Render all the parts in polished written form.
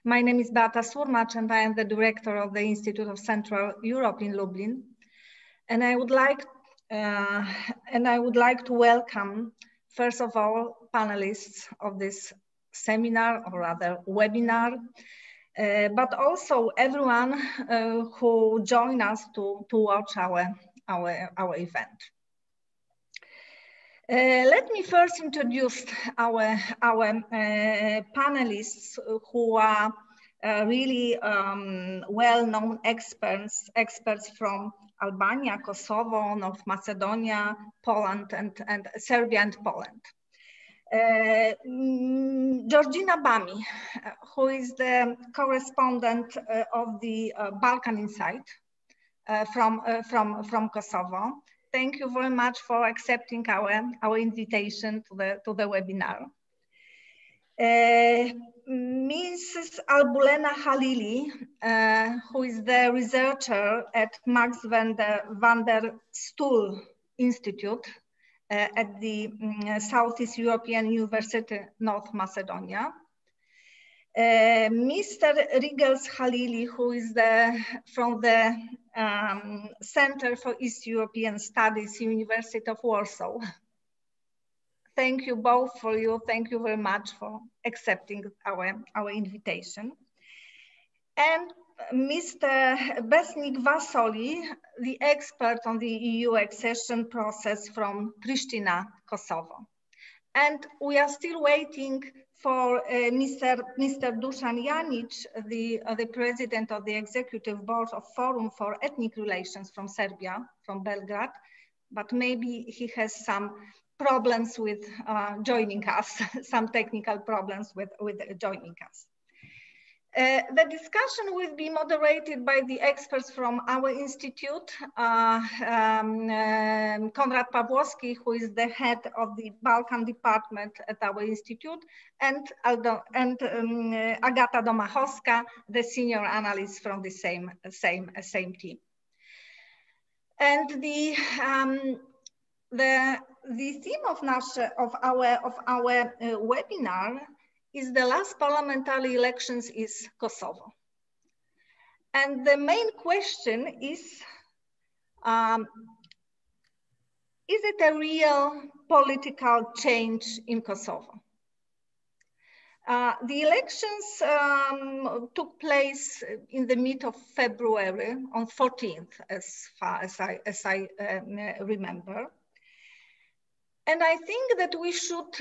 My name is Beata Surmacz, and I am the director of the Institute of Central Europe in Lublin. And I would like to welcome, first of all, panelists of this seminar, or rather webinar, but also everyone who joined us to watch our event. Let me first introduce our panelists, who are really well-known experts from Albania, Kosovo, North Macedonia, Poland, and Serbia and Poland. Georgina Bami, who is the correspondent of the Balkan Insight from Kosovo. Thank you very much for accepting our invitation to the webinar. Mrs. Albulena Halili, who is the researcher at Max van der Stoel Institute at the Southeast European University, North Macedonia. Mr. Rigels Halili, who is from the Center for East European Studies, University of Warsaw. Thank you both thank you very much for accepting our invitation. And Mr. Besnik Vasoli, the expert on the EU accession process from Prishtina, Kosovo. And we are still waiting for Mr. Dusan Janic, the president of the executive board of Forum for Ethnic Relations from Serbia, from Belgrade, but maybe he has some problems with joining us, some technical problems with joining us. The discussion will be moderated by the experts from our institute, Konrad Pawłowski, who is the head of the Balkan department at our institute, and Agata Domachowska, the senior analyst from the same team. And the theme of our webinar is the last parliamentary elections is Kosovo. And the main question is it a real political change in Kosovo? The elections took place in the mid of February, on 14th, as far as I remember. And I think that we should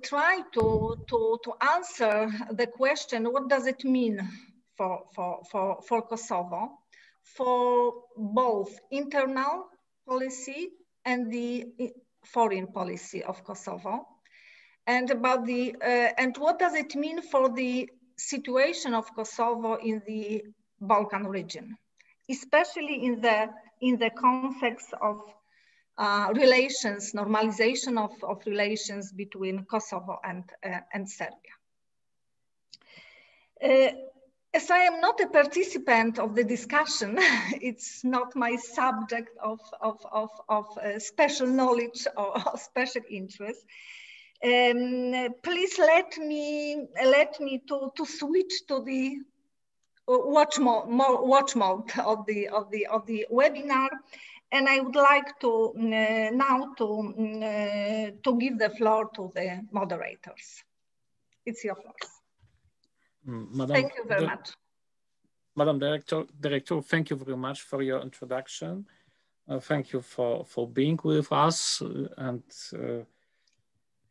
try to answer the question: what does it mean for Kosovo, for both internal policy and the foreign policy of Kosovo, and about and what does it mean for the situation of Kosovo in the Balkan region, especially in the context of relations, normalization of relations between Kosovo and Serbia. As I am not a participant of the discussion, it's not my subject of special knowledge or special interest. Please let me to switch to the watch mode of the webinar. And I would like to now to give the floor to the moderators. It's your floor. Thank you very much. Madam Director, thank you very much for your introduction. Thank you for being with us. And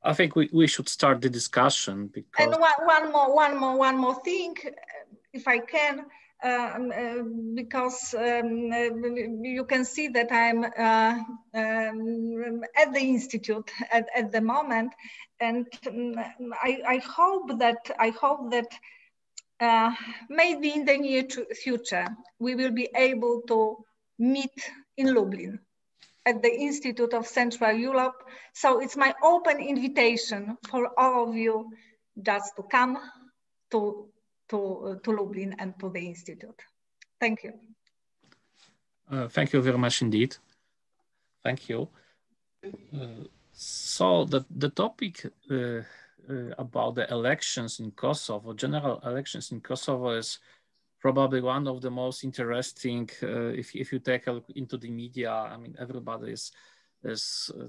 I think we should start the discussion because. And one more thing, if I can. Because you can see that I'm at the institute at the moment, and I hope that maybe in the near future we will be able to meet in Lublin at the Institute of Central Europe. So it's my open invitation for all of you just to come to Lublin and to the Institute. Thank you. Thank you very much indeed. Thank you. So the topic about the elections in Kosovo, general elections in Kosovo is probably one of the most interesting, if you take a look into the media. I mean, everybody is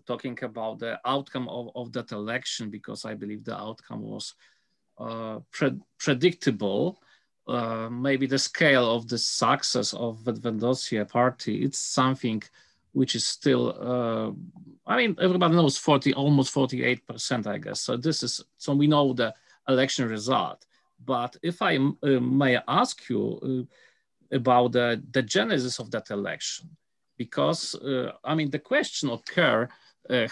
talking about the outcome of that election, because I believe the outcome was predictable. Maybe the scale of the success of the Vedvendosje party, it's something which is still, I mean, everybody knows almost 48%, I guess. So we know the election result. But if I may ask you about the genesis of that election, because I mean, the question occurred,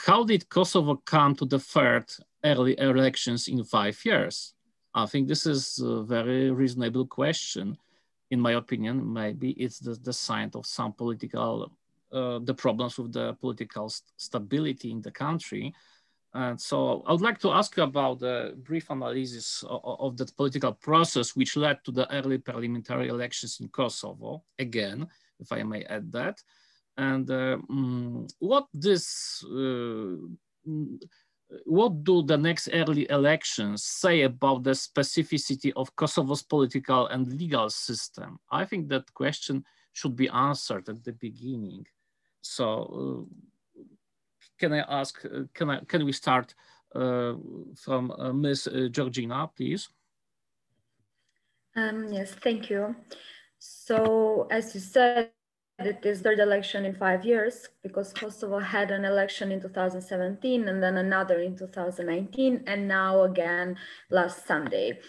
how did Kosovo come to the third early elections in 5 years? I think this is a very reasonable question. In my opinion, maybe it's the sign of some political, the problems with the political stability in the country. And so I would like to ask you about the brief analysis of that political process which led to the early parliamentary elections in Kosovo, again, if I may add that. And what do the next early elections say about the specificity of Kosovo's political and legal system? I think that question should be answered at the beginning. So can I ask, can we start from Ms. Georgina, please? Yes, thank you. So as you said, it is third election in 5 years, because Kosovo had an election in 2017 and then another in 2019, and now again last Sunday.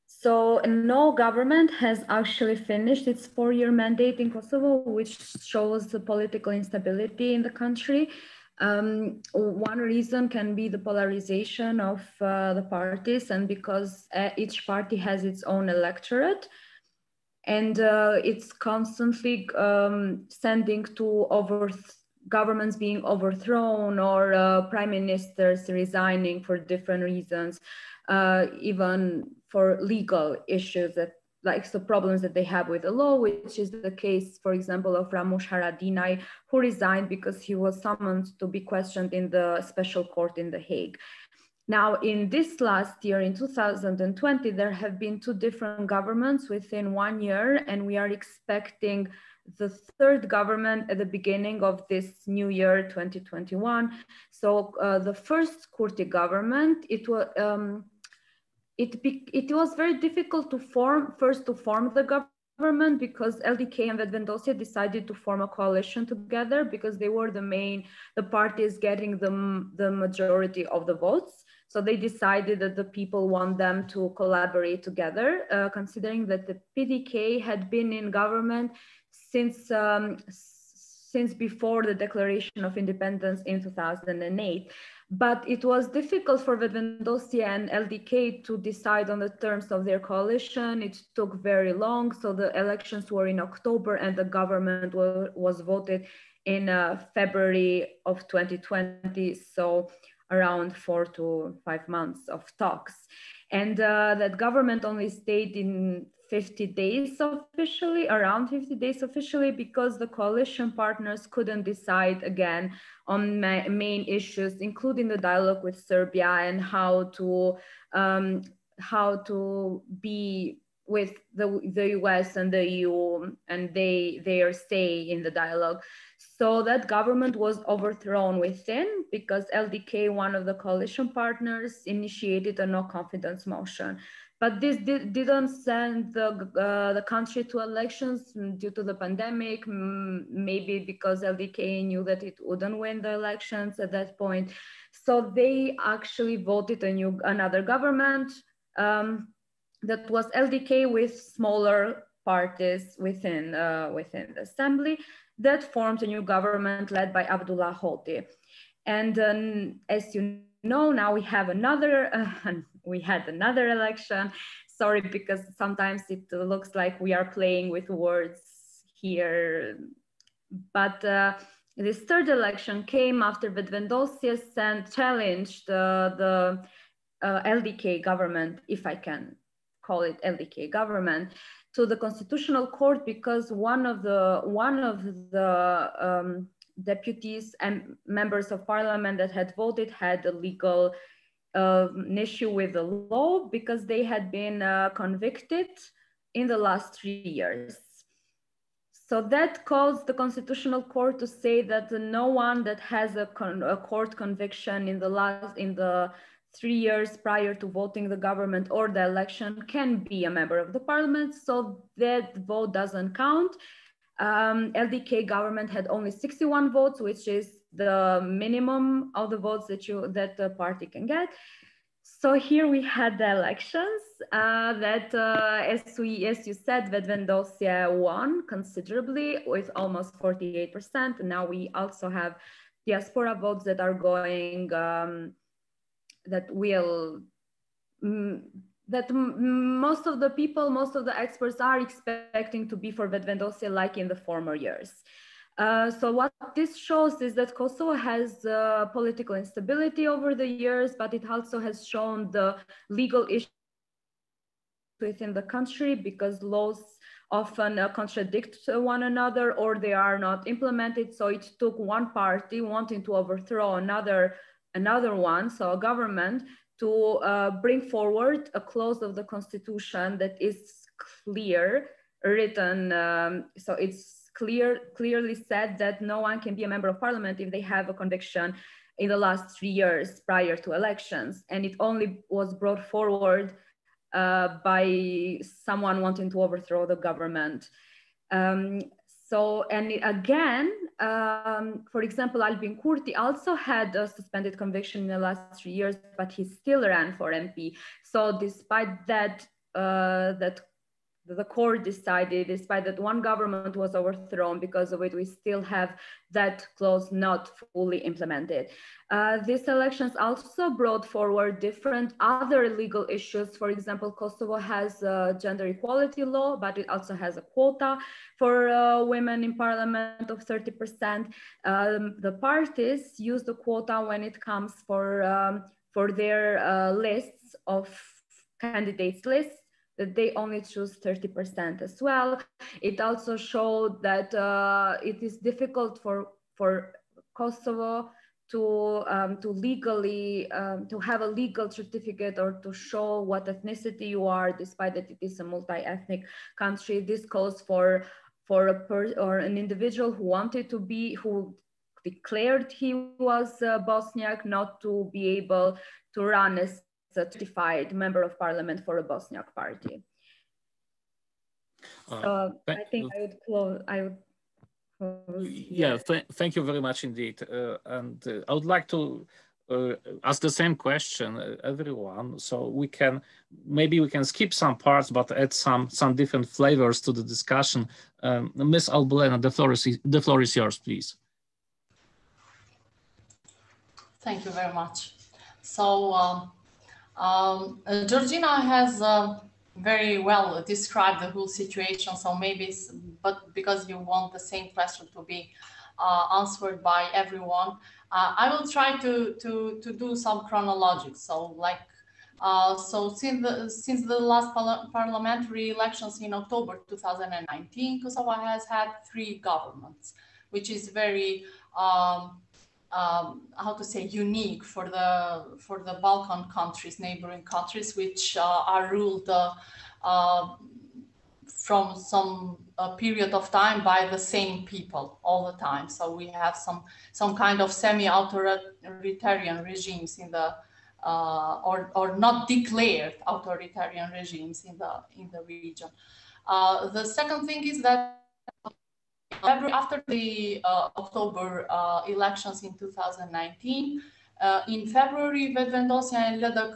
So no government has actually finished its 4-year mandate in Kosovo, which shows the political instability in the country. One reason can be the polarization of the parties, and because each party has its own electorate, and it's constantly sending to governments being overthrown, or prime ministers resigning for different reasons, even for legal issues, that like the problems that they have with the law, which is the case, for example, of Ramush Haradinaj, who resigned because he was summoned to be questioned in the special court in The Hague. Now, in this last year, in 2020, there have been 2 different governments within 1 year, and we are expecting the third government at the beginning of this new year, 2021. So the first Kurti government, it was very difficult to form the government, because LDK and Vedvendosje decided to form a coalition together, because they were the parties getting the majority of the votes. So they decided that the people want them to collaborate together, considering that the PDK had been in government since before the declaration of independence in 2008. But it was difficult for Vedvendosje and LDK to decide on the terms of their coalition. It took very long. So the elections were in October, and the government was voted in February of 2020. So around 4 to 5 months of talks. And that government only stayed in 50 days officially, around 50 days officially, because the coalition partners couldn't decide again on main issues, including the dialogue with Serbia and how to be with the US and the EU and their say in the dialogue. So that government was overthrown within, because LDK, one of the coalition partners, initiated a no confidence motion. But this didn't send the country to elections due to the pandemic, maybe because LDK knew that it wouldn't win the elections at that point. So they actually voted another government that was LDK with smaller parties within the assembly, that formed a new government led by Abdullah Hoti. And as you know, now we have we had another election. Sorry, because sometimes it looks like we are playing with words here. But this third election came after Vedvendosje challenged the LDK government, if I can call it LDK government, to the Constitutional Court, because one of the deputies and members of parliament that had voted had a legal an issue with the law because they had been convicted in the last 3 years. So that caused the Constitutional Court to say that no one that has a court conviction in the 3 years prior to voting the government or the election can be a member of the parliament. So that vote doesn't count. LDK government had only 61 votes, which is the minimum of the votes that the party can get. So here we had the elections as you said, Vedvendosje won considerably with almost 48%. And now we also have diaspora votes that are going, most of the people, most of the experts are expecting to be for Vedvendosje like in the former years. So what this shows is that Kosovo has political instability over the years, but it also has shown the legal issues within the country because laws often contradict one another or they are not implemented. So it took one party wanting to overthrow another one, so a government, to bring forward a clause of the constitution that is clear, written, so it's clearly said that no one can be a member of parliament if they have a conviction in the last 3 years prior to elections. And it only was brought forward by someone wanting to overthrow the government. And again, for example, Albin Kurti also had a suspended conviction in the last 3 years, but he still ran for MP. So despite that, the court decided, despite that one government was overthrown because of it, we still have that clause not fully implemented. These elections also brought forward different other legal issues. For example, Kosovo has a gender equality law, but it also has a quota for women in parliament of 30%. The parties use the quota when it comes for their lists of candidates lists, that they only choose 30% as well. It also showed that it is difficult for Kosovo to legally, to have a legal certificate or to show what ethnicity you are, despite that it is a multi-ethnic country. This calls for an individual who declared he was Bosniak not to be able to run as a certified member of parliament for a Bosniak party. So I think I would close. Yeah, thank you very much indeed. And I would like to ask the same question, everyone. So maybe we can skip some parts, but add some different flavors to the discussion. Ms. Albolena, the floor is yours, please. Thank you very much. So Georgina has very well described the whole situation. So maybe, but because you want the same question to be answered by everyone, I will try to do some chronology. So so since the last parliamentary elections in October 2019, Kosovo has had 3 governments, which is very how to say, unique for the Balkan countries, neighboring countries, which are ruled from some period of time by the same people all the time. So we have some kind of semi-authoritarian regimes in the or not declared authoritarian regimes in the region. The second thing is that after the October elections in 2019, in February, Vedvendosje and LDK,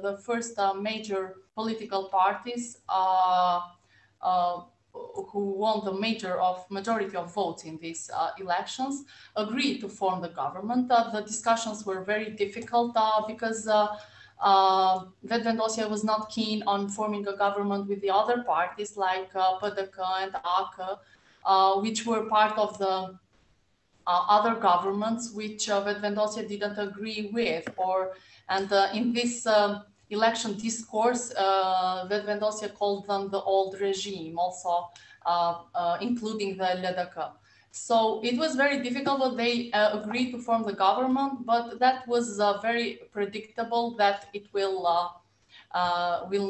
the first major political parties who won the majority of votes in these elections, agreed to form the government. The discussions were very difficult because Vedvendosje was not keen on forming a government with the other parties like PDK and AK, which were part of the other governments which Vedvendosje didn't agree with. And in this election discourse, Vedvendosje called them the old regime, also including the LDK. So it was very difficult, but they agreed to form the government, but that was very predictable that it will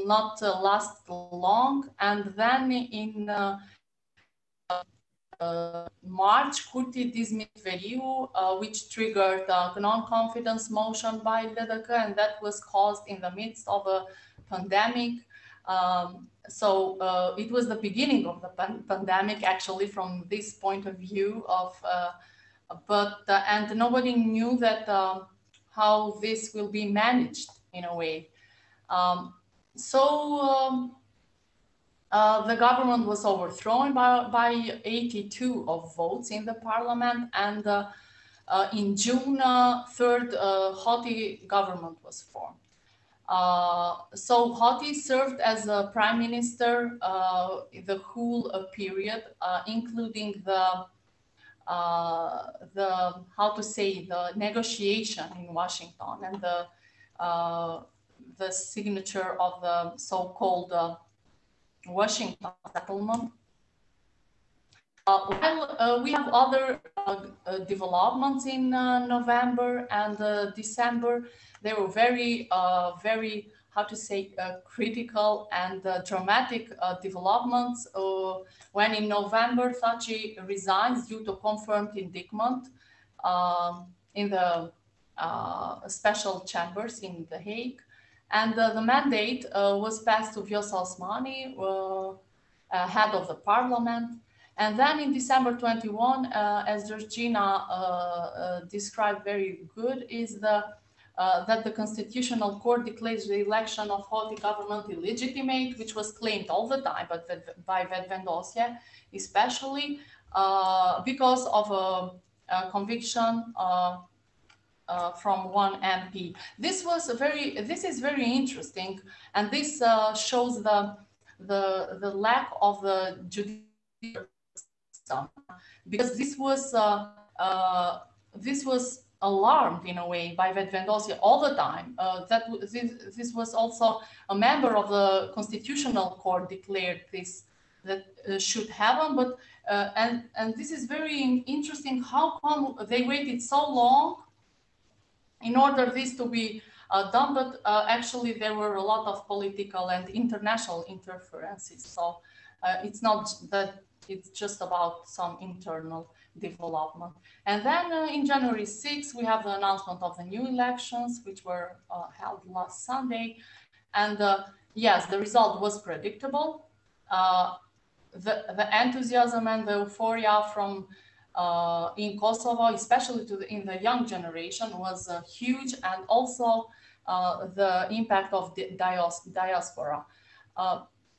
not last long. And then in March, Curti dismissed Veriu, which triggered a non-confidence motion by LDK, and that was caused in the midst of a pandemic. So it was the beginning of the pandemic, actually, from this point of view of, and nobody knew that how this will be managed in a way. The government was overthrown by 82 of votes in the parliament, and in June 3rd, Hoti government was formed. So Hoti served as a prime minister the whole period, including the the negotiation in Washington and the signature of the so-called Washington settlement. While we have other developments in November and December, they were very, critical and dramatic developments. When in November, Thaçi resigns due to confirmed indictment in the special chambers in The Hague. And the mandate was passed to Vjosa Osmani, head of the parliament. And then in December 21, as Georgina described very good, is that the Constitutional Court declares the election of Hoti government illegitimate, which was claimed all the time, but by Vetëvendosje, especially because of a conviction from one MP. This is very interesting, and this shows the lack of the judicial system, because this was alarmed in a way by Vetëvendosje all the time. This was also a member of the Constitutional Court declared this that should happen, but and this is very interesting. How come they waited so long in order this to be done, but actually there were a lot of political and international interferences. So it's not that it's just about some internal development. And then in January 6th, we have the announcement of the new elections, which were held last Sunday. And yes, the result was predictable. The enthusiasm and the euphoria from in Kosovo, especially in the young generation, was huge, and also the impact of the diaspora.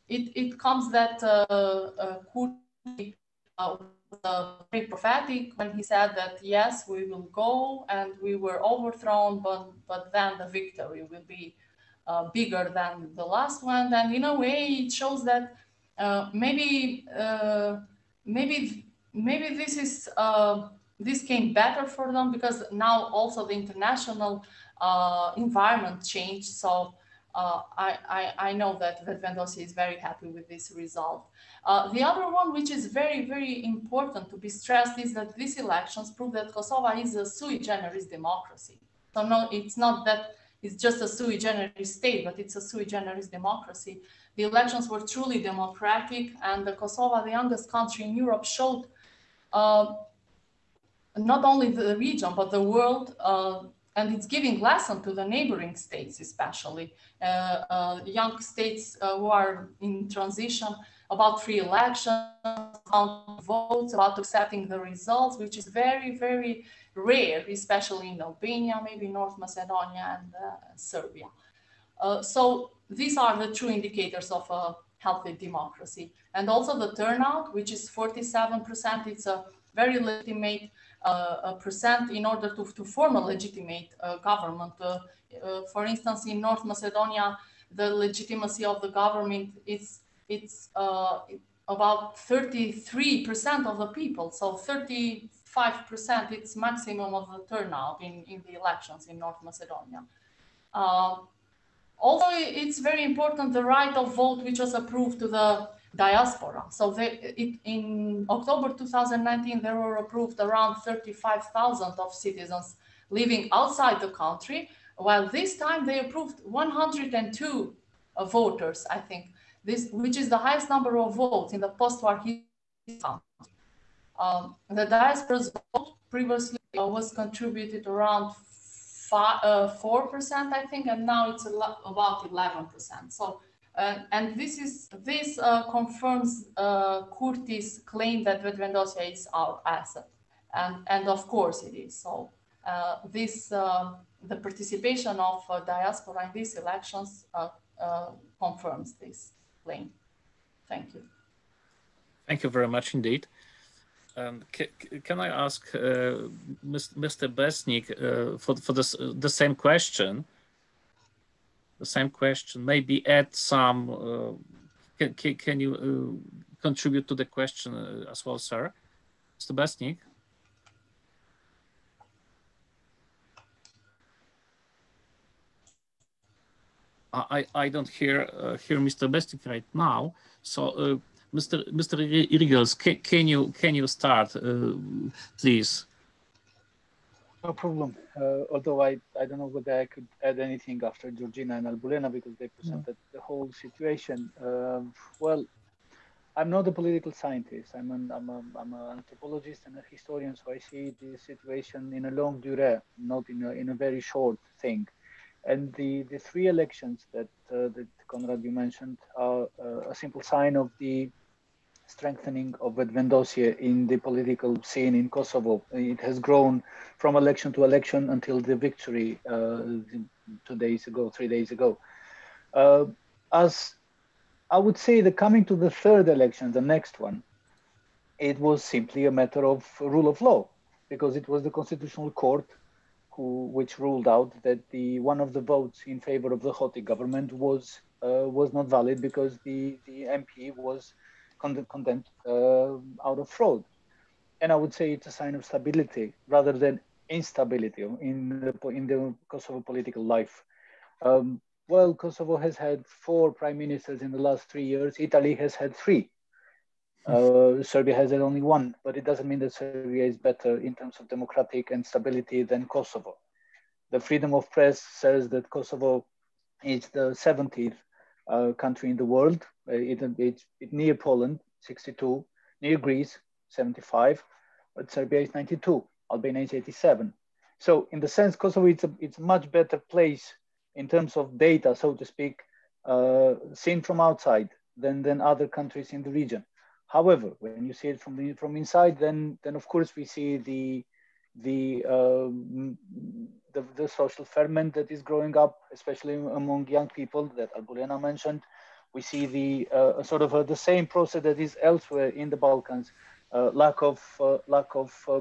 It comes that Kurti was very prophetic when he said that yes, we will go and we were overthrown, but then the victory will be bigger than the last one. And in a way, it shows that maybe this came better for them, because now also the international environment changed. So I know that Vetëvendosje is very happy with this result. The other one, which is very, very important to be stressed, is that these elections prove that Kosovo is a sui generis democracy. So no, it's not that it's just a sui generis state, but it's a sui generis democracy. The elections were truly democratic, and Kosovo, the youngest country in Europe, showed not only the region, but the world, and it's giving lesson to the neighboring states, especially young states who are in transition, about free elections, about votes, about accepting the results, which is very, very rare, especially in Albania, maybe North Macedonia and Serbia. So these are the true indicators of a healthy democracy. And also the turnout, which is 47%, it's a very legitimate percent in order to form a legitimate government. For instance, in North Macedonia, the legitimacy of the government it's about 33% of the people. So 35%, it's maximum of the turnout in the elections in North Macedonia. Also, it's very important, the right of vote, which was approved to the diaspora. So in October 2019, there were approved around 35,000 of citizens living outside the country, while this time they approved 102 voters, I think, which is the highest number of votes in the post-war history. The diaspora's vote previously was contributed around 4%, I think, and now it's about 11%. So, and this confirms Kurti's claim that Vedvendosya is our asset, and of course it is. So, the participation of diaspora in these elections confirms this claim. Thank you. Thank you very much indeed. Can I ask Mr. Besnik for the same question? The same question. Maybe add some. Can you contribute to the question as well, sir, Mr. Besnik? I don't hear Mr. Besnik right now. So. Mr. Irgils, can you start, please? No problem. Although I don't know whether I could add anything after Georgina and Albulena because they presented the whole situation. Well, I'm not a political scientist. I'm an anthropologist and a historian, so I see the situation in a long durée, not in a very short thing. And the three elections that Konrad you mentioned are a simple sign of the strengthening of Vedvendosya in the political scene in Kosovo. It has grown from election to election until the victory 3 days ago. As I would say, the coming to the third election, the next one, it was simply a matter of rule of law, because it was the Constitutional Court which ruled out that one of the votes in favor of the Hoti government was not valid because the MP was condemned out of fraud. And I would say it's a sign of stability rather than instability in the Kosovo political life. Well, Kosovo has had 4 prime ministers in the last 3 years. Italy has had 3. Serbia has had only 1, but it doesn't mean that Serbia is better in terms of democratic and stability than Kosovo. The freedom of press says that Kosovo is the 70th country in the world. It's near Poland, 62, near Greece, 75, but Serbia is 92, Albania is 87. So in the sense, Kosovo, it's a much better place in terms of data, so to speak, seen from outside than other countries in the region. However, when you see it from inside, then of course we see the social ferment that is growing up, especially among young people that Albulena mentioned. We see the same process that is elsewhere in the Balkans, lack of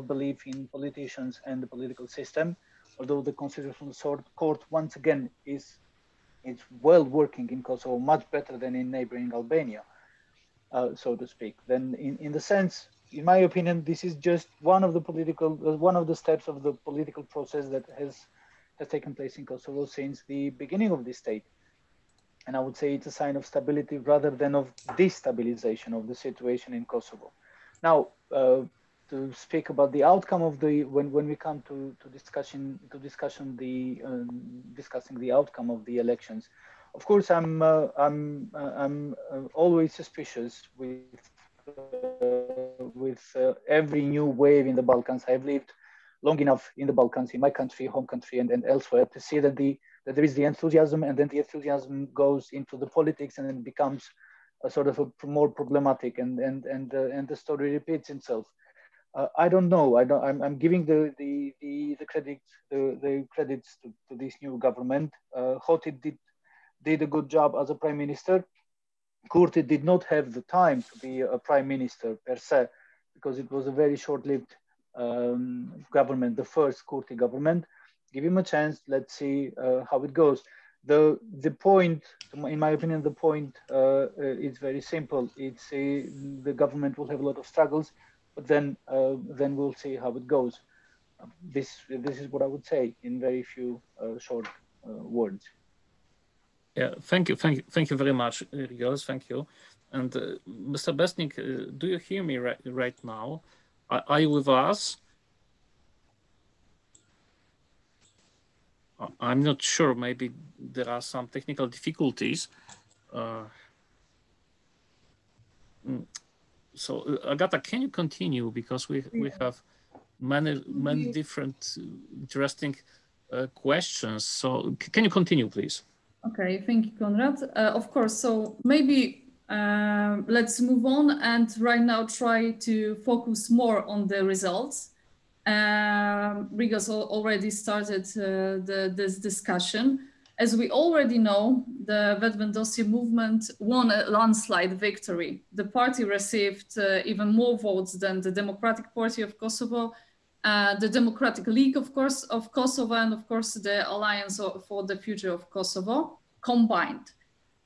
belief in politicians and the political system. Although the Constitutional Court once again is well working in Kosovo, much better than in neighboring Albania. So to speak. Then in the sense, in my opinion, this is just one of the steps of the political process that has taken place in Kosovo since the beginning of this state. And I would say it's a sign of stability rather than of destabilization of the situation in Kosovo. Now, to speak about the outcome of when we come to discussing the outcome of the elections. Of course, I'm always suspicious with every new wave in the Balkans. I've lived long enough in the Balkans, in my country, home country, and elsewhere, to see that there is the enthusiasm, and then the enthusiasm goes into the politics, and then becomes a sort of a more problematic, and the story repeats itself. I don't know. I'm giving the credits to this new government. Hoti did a good job as a prime minister. Kurti did not have the time to be a prime minister per se, because it was a very short-lived government, the first Kurti government. Give him a chance. Let's see how it goes. The point, in my opinion, the point is very simple. It's the government will have a lot of struggles, but then we'll see how it goes. This is what I would say in very few short words. Yeah, thank you very much, Rios. Thank you. And Mr. Besnik, do you hear me right now? Are you with us? I'm not sure. Maybe there are some technical difficulties. So Agata, can you continue, because we have many different interesting questions. So can you continue, please? Okay, thank you, Konrad. Of course. So maybe let's move on and right now try to focus more on the results. Rigas already started this discussion. As we already know, the Vetvendosi movement won a landslide victory. The party received even more votes than the Democratic Party of Kosovo, the Democratic League, of course, of Kosovo, and of course the Alliance for the Future of Kosovo combined.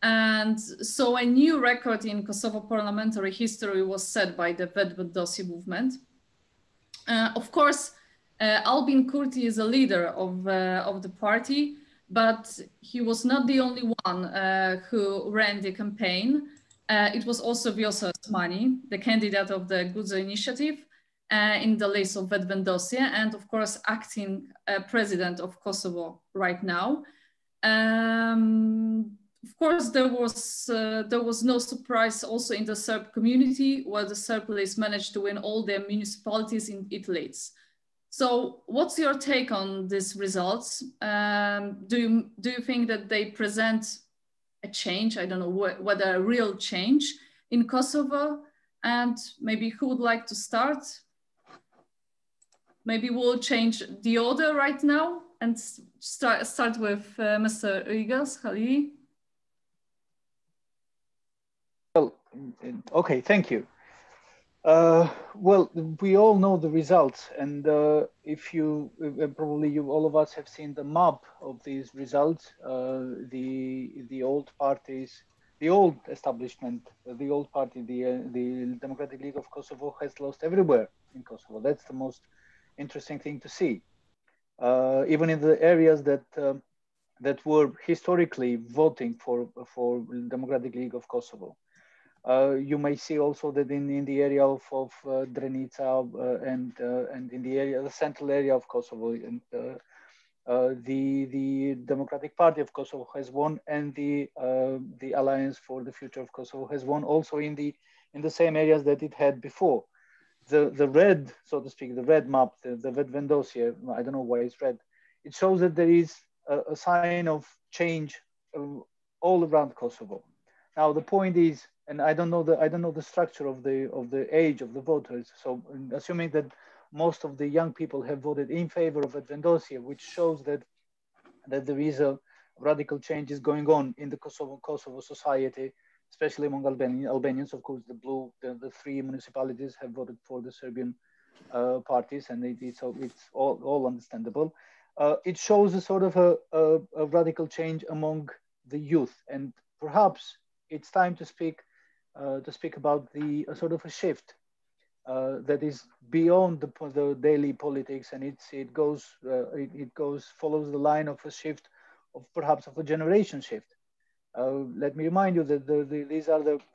And so a new record in Kosovo parliamentary history was set by the Vetvendosi movement. Of course, Albin Kurti is a leader of the party, but he was not the only one who ran the campaign. It was also Vjosa Osmani, the candidate of the Guzo initiative in the list of Vetvendosi, and of course, acting president of Kosovo right now. Of course, there was no surprise also in the Serb community, where the Serb list managed to win all their municipalities in its leads. So what's your take on these results? Do you think that they present a change? I don't know whether a real change in Kosovo, and maybe who would like to start? Maybe we'll change the order right now and start with Mr. Rigas Halili. Well, okay, thank you. Well, we all know the results, and if you probably all of us have seen the map of these results. The old parties, the old establishment, the old party, the Democratic League of Kosovo has lost everywhere in Kosovo. That's the most interesting thing to see. Even in the areas that were historically voting for Democratic League of Kosovo. You may see also that in the area of Drenica and in the central area of Kosovo, and the Democratic Party of Kosovo has won, and the Alliance for the Future of Kosovo has won also in the same areas that it had before. The red, so to speak, the red map, the Vetvendosi, I don't know why it's red. It shows that there is a sign of change all around Kosovo. Now the point is, and I don't know the structure of the age of the voters. So assuming that most of the young people have voted in favor of Vetvendosi, which shows that there is a radical change is going on in the Kosovo society, especially among Albanians. Of course, the three municipalities have voted for the Serbian parties, and it's all understandable. It shows a sort of a radical change among the youth, and perhaps it's time to speak about the sort of a shift that is beyond the daily politics, and it follows the line of a shift of perhaps of a generation shift. Let me remind you that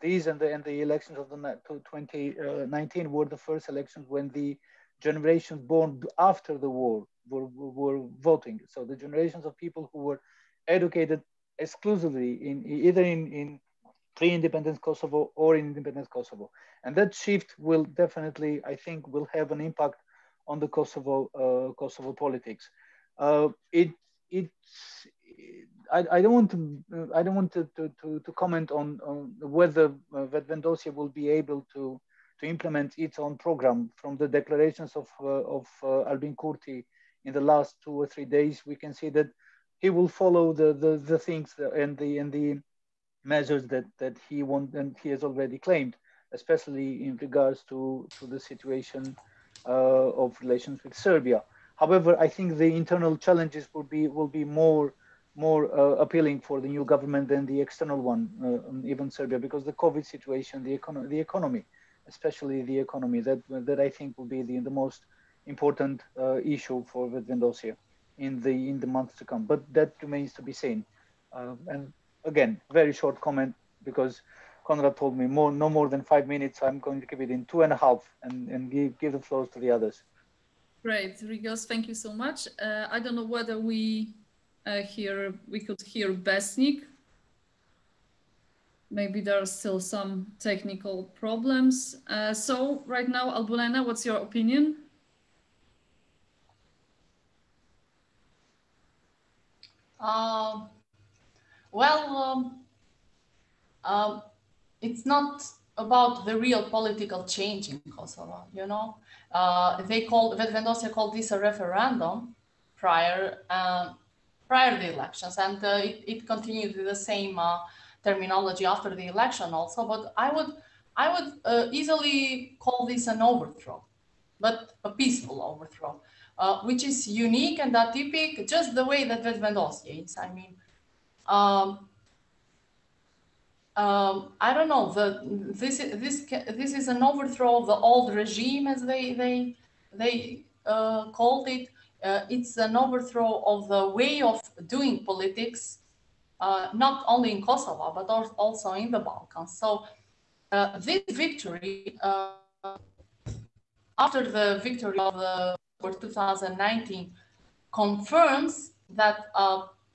these and the elections of 2019 were the first elections when the generations born after the war were voting. So the generations of people who were educated exclusively either in pre-independence Kosovo or in independence Kosovo, and that shift will definitely, I think, will have an impact on the Kosovo politics. I don't want to comment on whether Vetvendosi will be able to implement its own program. From the declarations of Albin Kurti in the last 2 or 3 days, we can see that he will follow the things and the measures that he wants and he has already claimed, especially in regards to the situation of relations with Serbia. However, I think the internal challenges will be more appealing for the new government than the external one, even Serbia, because the COVID situation, the economy, especially the economy, that I think will be the most important issue for Vetvendosi in the months to come. But that remains to be seen. And again, very short comment, because Konrad told me no more than 5 minutes. I'm going to keep it in 2.5 and give the floor to the others. Great, Rigos, thank you so much. I don't know whether we could hear Besnik. Maybe there are still some technical problems. So right now, Albulena, what's your opinion? It's not about the real political change in Kosovo, you know. Vetvendosia called this a referendum prior the elections, and it continued with the same terminology after the election also. But I would easily call this an overthrow, but a peaceful overthrow, which is unique and atypical, just the way that Vetvendosia is. I mean, I don't know. This is an overthrow of the old regime, as they called it. It's an overthrow of the way of doing politics, not only in Kosovo but also in the Balkans. So this victory, after the victory of the 2019, confirms that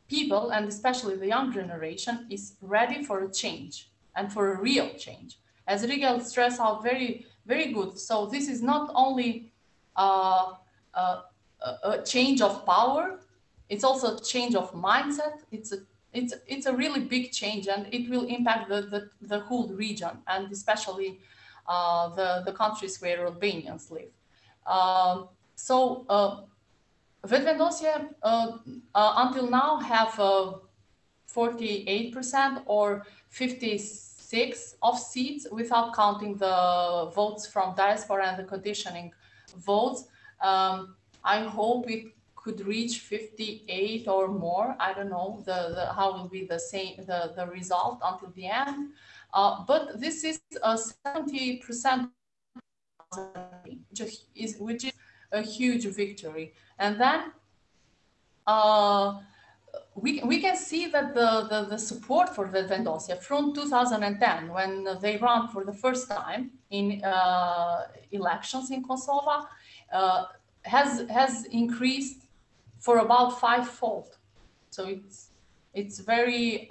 people, and especially the young generation, is ready for a change and for a real change. As Rigel stressed out very, very good. So this is not only a change of power, it's also a change of mindset. It's a really big change, and it will impact the whole region, and especially the countries where Albanians live. Vetvendosia until now have 48% or 56 of seats without counting the votes from diaspora and the conditioning votes. I hope it could reach 58 or more. I don't know how will be the result until the end. But this is a 70%, which is a huge victory. And then we can see that the support for Vetvendosia from 2010, when they ran for the first time in elections in Kosovo, has increased for about 5-fold. So it's very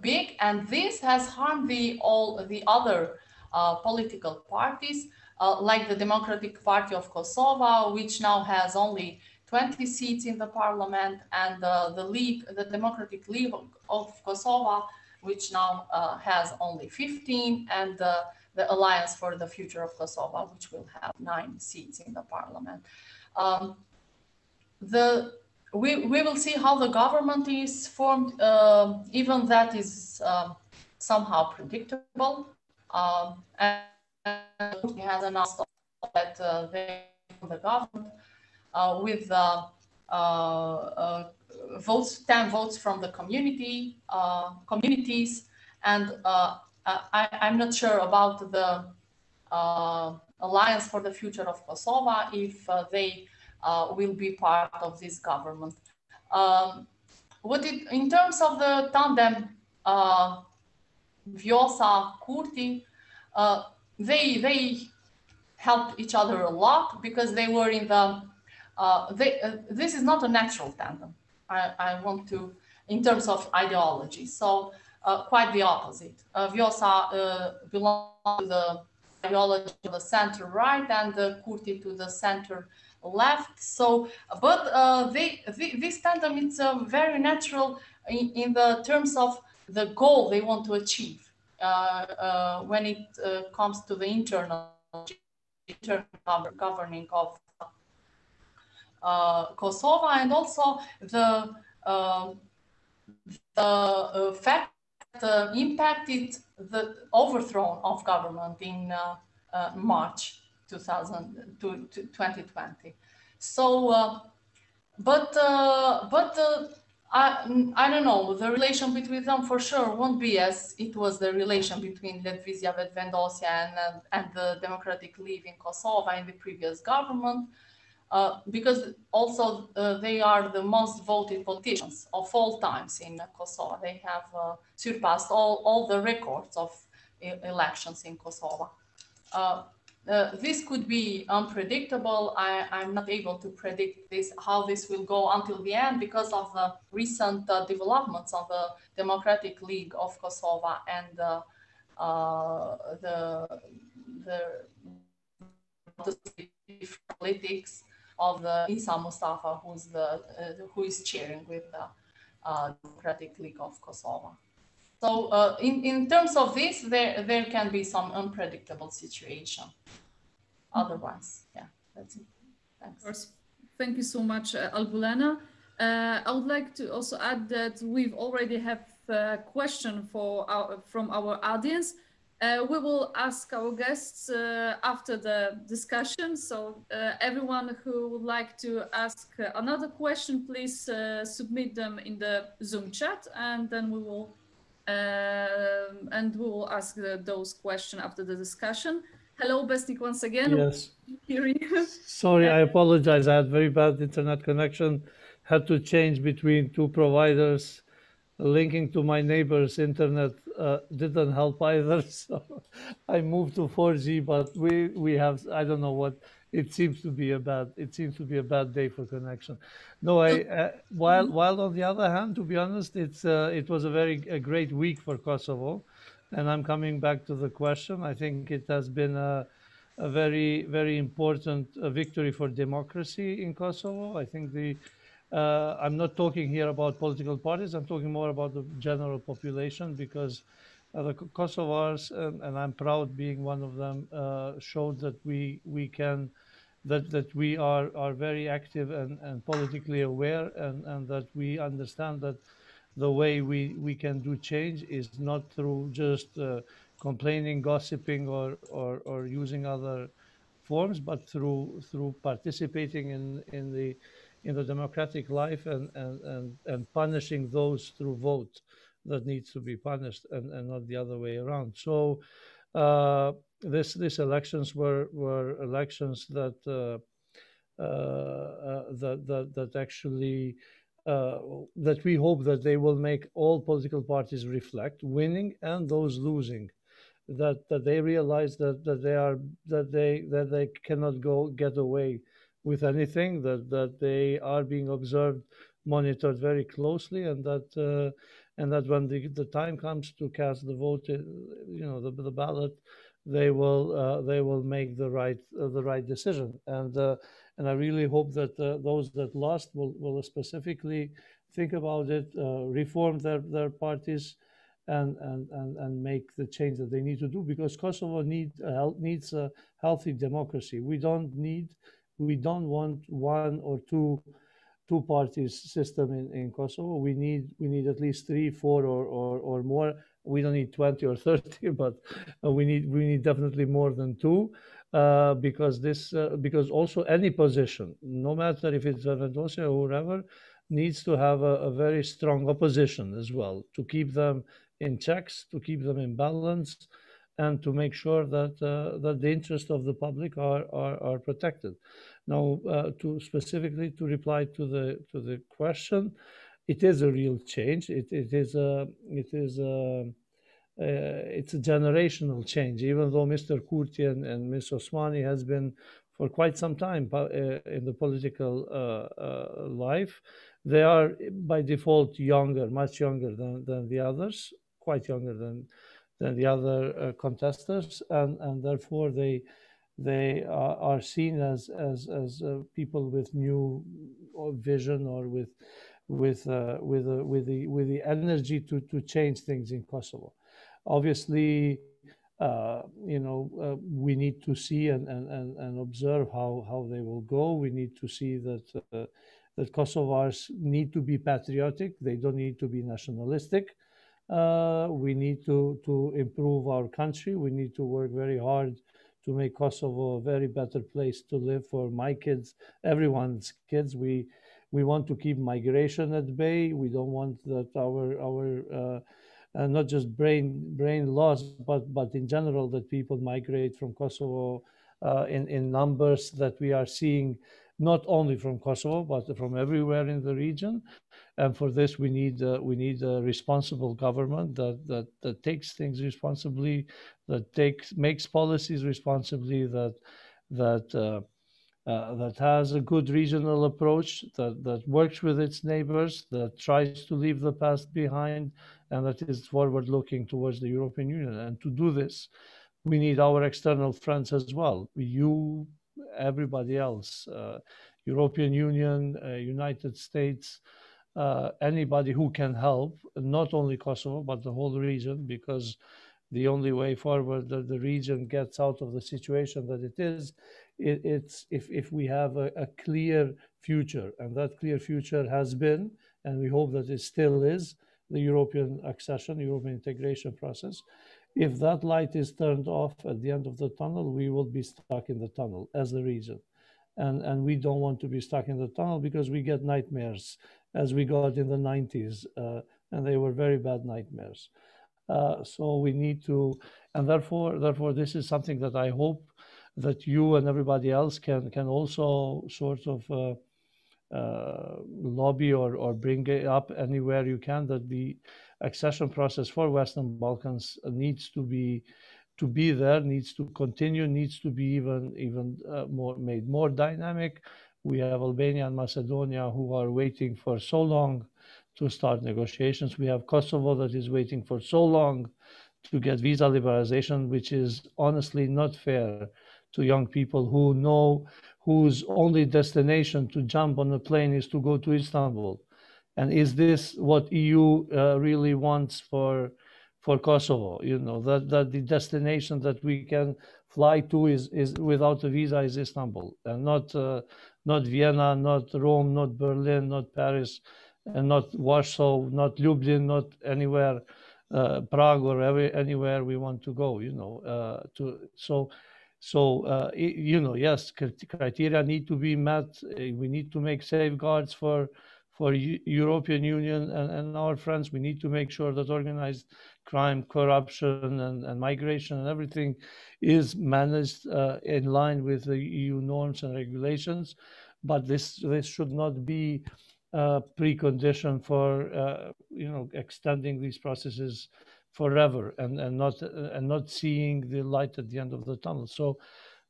big, and this has harmed all the other political parties, like the Democratic Party of Kosovo, which now has only 20 seats in the parliament, and the Democratic League of Kosovo, which now has only 15, and the Alliance for the Future of Kosovo, which will have 9 seats in the parliament. We will see how the government is formed. Even that is somehow predictable. And he has announced that they the government with 10 votes from the communities, and I'm not sure about the Alliance for the Future of Kosovo if they will be part of this government. In terms of the tandem Vjosa Kurti, they helped each other a lot because they were in the this is not a natural tandem. I want to, in terms of ideology, so quite the opposite. Vjosa belongs to the ideology of the center right, and Kurti to the center left. So, but this tandem, it's very natural in the terms of the goal they want to achieve when it comes to the internal governing of Kosovo, and also the fact that impacted the overthrow of government in March 2020. So, I don't know, the relation between them for sure won't be as it was the relation between Letvizia Vetvendosia and the Democratic League in Kosovo in the previous government. because also they are the most voted politicians of all times in Kosovo. They have surpassed all the records of elections in Kosovo. This could be unpredictable. I'm not able to predict how this will go until the end because of the recent developments of the Democratic League of Kosovo and the politics of the Isa Mustafa, who is chairing with the Democratic League of Kosovo. So in terms of this, there can be some unpredictable situation. Otherwise, yeah, that's it. Thanks. Of course. Thank you so much, Albulena. I would like to also add that we've already have a question from our audience. We will ask our guests after the discussion. So everyone who would like to ask another question, please submit them in the Zoom chat, and then we will ask those questions after the discussion. Hello, Besnik, once again. Yes. Hearing you. Sorry, I apologize. I had very bad internet connection. Had to change between two providers. Linking to my neighbor's internet didn't help either. So I moved to 4G, but we have, I don't know what, it seems to be a bad day for connection. No, while on the other hand, to be honest, it was a great week for Kosovo. And I'm coming back to the question. I think it has been a very, very important victory for democracy in Kosovo. I think I'm not talking here about political parties. I'm talking more about the general population because the Kosovars, and I'm proud being one of them, showed that we can, that we are very active and politically aware, and that we understand that the way we can do change is not through just complaining, gossiping, or using other forms, but through participating in the democratic life and punishing those through vote that needs to be punished, and not the other way around. So these elections were elections that actually that we hope that they will make all political parties reflect, winning and those losing, that they realize that they cannot get away with anything, that they are being observed, monitored very closely, and that when the time comes to cast the vote, the ballot, they will make the right decision. And I really hope that those that lost will specifically think about it, reform their parties, and make the change that they need to do, because Kosovo needs a healthy democracy. We don't want one or two parties system in Kosovo. We need at least 3, 4, or more. We don't need 20 or 30, but we need definitely more than 2. Because also any position, no matter if it's Venedosia or whoever, needs to have a very strong opposition as well, to keep them in checks, to keep them in balance, and to make sure that the interests of the public are protected. Now, to specifically to reply to the question, it is a real change. It's a generational change, even though Mr. Kurti and Ms. Osmani has been for quite some time in the political life. They are by default younger, much younger than the others, quite younger than the other contestants, and therefore they are seen as people with new vision, or with the energy to change things in Kosovo. Obviously, we need to see and observe how they will go. We need to see that Kosovars need to be patriotic. They don't need to be nationalistic. We need to improve our country. We need to work very hard to make Kosovo a very better place to live for my kids, everyone's kids. We want to keep migration at bay. We don't want that our not just brain loss, but in general, that people migrate from Kosovo in numbers that we are seeing not only from Kosovo, but from everywhere in the region. And for this, we need a responsible government that takes things responsibly, that makes policies responsibly, that has a good regional approach, that works with its neighbors, that tries to leave the past behind, and that is forward looking towards the European Union. And to do this, we need our external friends as well. You, everybody else, European Union, United States, anybody who can help, not only Kosovo, but the whole region, because the only way forward that the region gets out of the situation that it is, it's if we have a clear future, and that clear future has been, and we hope that it still is, the European accession, European integration process. If that light is turned off at the end of the tunnel, we will be stuck in the tunnel as the region. And we don't want to be stuck in the tunnel, because we get nightmares as we got in the 90s, and they were very bad nightmares. So we need to, and therefore this is something that I hope that you and everybody else can also sort of lobby or bring it up anywhere you can, that the accession process for Western Balkans needs to be there, needs to continue, needs to be even made more dynamic. We have Albania and Macedonia who are waiting for so long to start negotiations. We have Kosovo that is waiting for so long to get visa liberalization, which is honestly not fair to young people who know whose only destination to jump on a plane is to go to Istanbul. And is this what EU really wants for Kosovo? You know, that the destination that we can fly to is without a visa is Istanbul, and not Vienna, not Rome, not Berlin, not Paris, and not Warsaw, not Lublin, not anywhere, Prague or anywhere we want to go. You know, you know, yes, criteria need to be met. We need to make safeguards for European Union and our friends. We need to make sure that organized crime, corruption, and migration and everything is managed in line with the EU norms and regulations. But this should not be a precondition for you know, extending these processes forever and not seeing the light at the end of the tunnel. So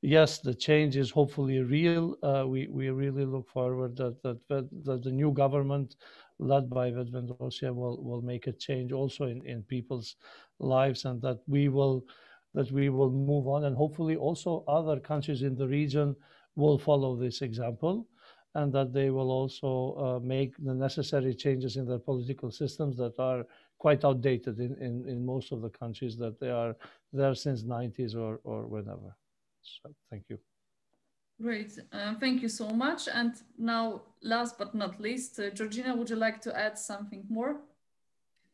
yes, the change is hopefully real. We really look forward that the new government led by Vedvendosje will make a change also in people's lives, and that we will move on, and hopefully also other countries in the region will follow this example, and that they will also make the necessary changes in their political systems that are quite outdated in most of the countries, that they are there since 90s or whenever. So, thank you. Great, thank you so much. And now, last but not least, Georgina, would you like to add something more?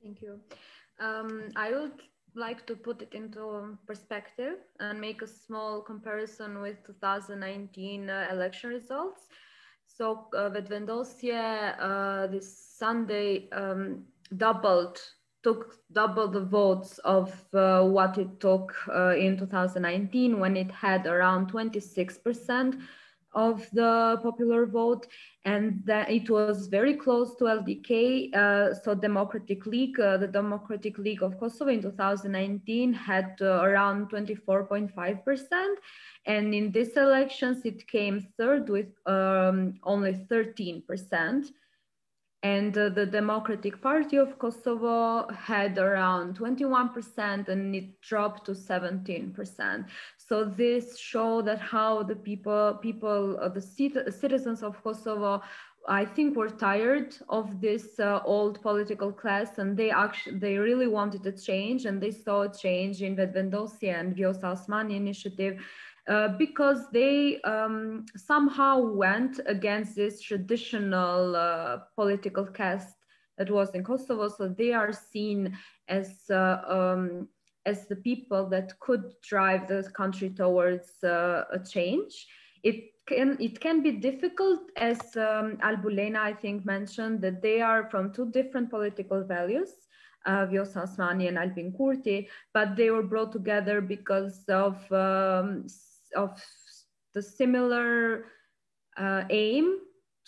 Thank you. I would like to put it into perspective and make a small comparison with 2019 election results. So Vedvendosje this Sunday took double the votes of what it took in 2019, when it had around 26% of the popular vote, and that it was very close to LDK. So Democratic League, the Democratic League of Kosovo in 2019 had around 24.5%, and in these elections it came third with only 13%. And the Democratic Party of Kosovo had around 21%, and it dropped to 17%. So this showed that how the the citizens of Kosovo, I think, were tired of this old political class, and they really wanted a change, and they saw a change in Vedvendosje and Vjosa Osmani initiative. Because they somehow went against this traditional political caste that was in Kosovo. So they are seen as the people that could drive the country towards a change. It can be difficult, as Albulena, I think, mentioned, that they are from two different political values, Vjosa Osmani and Albin Kurti, but they were brought together because of the similar aim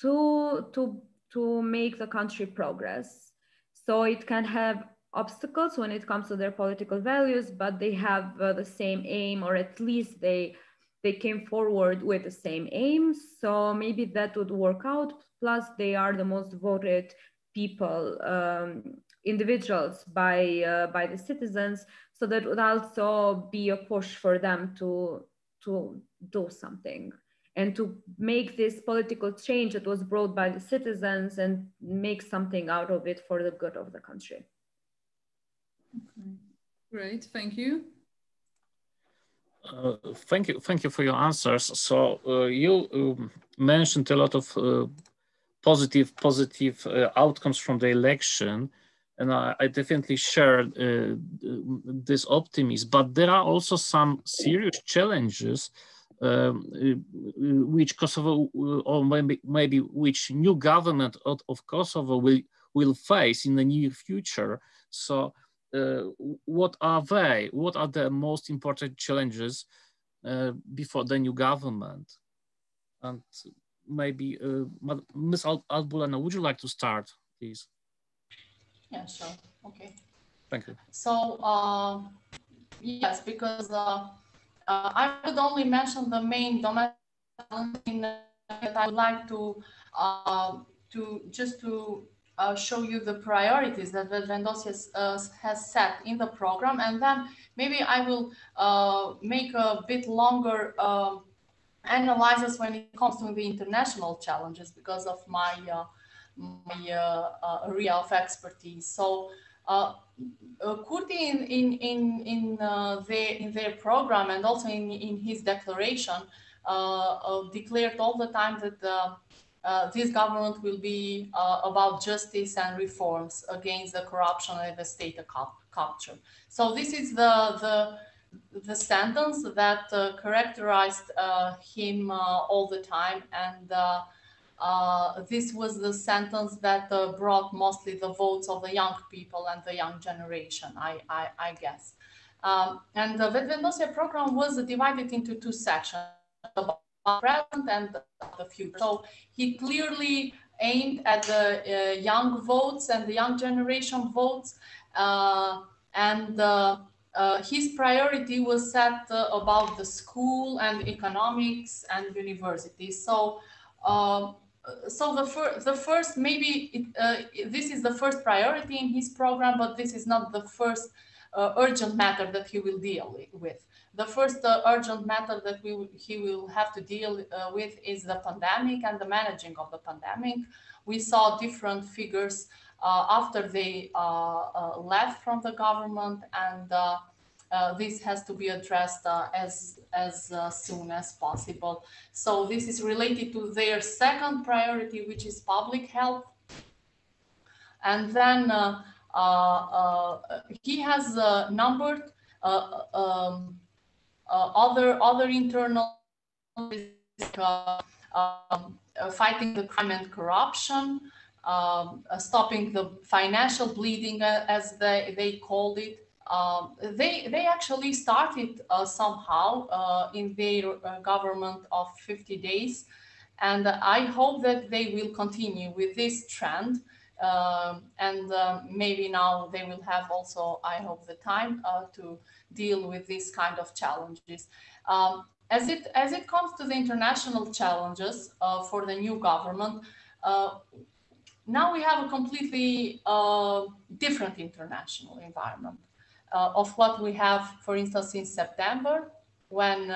to make the country progress. So it can have obstacles when it comes to their political values, but they have the same aim, or at least they came forward with the same aim. So maybe that would work out. Plus, they are the most voted people, individuals by the citizens. So that would also be a push for them to do something and to make this political change that was brought by the citizens and make something out of it for the good of the country. Okay. Great, thank you. Thank you for your answers. So you mentioned a lot of positive outcomes from the election, and I definitely share this optimism. But there are also some serious challenges which Kosovo, or maybe which new government of Kosovo will face in the near future. So what are they? What are the most important challenges before the new government? And maybe Ms. Albulena, would you like to start, please? Yeah, sure. Okay. Thank you. So yes, because I would only mention the main domestic that I would like to show you the priorities that Vendosje has set in the program, and then maybe I will make a bit longer analysis when it comes to the international challenges because of my area of expertise. So Kurti in their program and also in his declaration declared all the time that this government will be about justice and reforms against the corruption and the state capture. So this is the sentence that characterized him all the time, and this was the sentence that brought mostly the votes of the young people and the young generation, I guess. And the Vendosje program was divided into two sections, the present and the future. So he clearly aimed at the young votes and the young generation votes, and his priority was set about the school and economics and universities. So the first, maybe this is the first priority in his program, but this is not the first urgent matter that he will deal with. The first urgent matter that he will have to deal with is the pandemic and the managing of the pandemic. We saw different figures after they left from the government, and this has to be addressed as soon as possible. So this is related to their second priority, which is public health. And then he has numbered other internal, fighting the crime and corruption, stopping the financial bleeding, as they called it. They actually started somehow in their government of 50 days. And I hope that they will continue with this trend. And maybe now they will have also, I hope, the time to deal with these kind of challenges. As it comes to the international challenges for the new government, now we have a completely different international environment of what we have, for instance, in September, when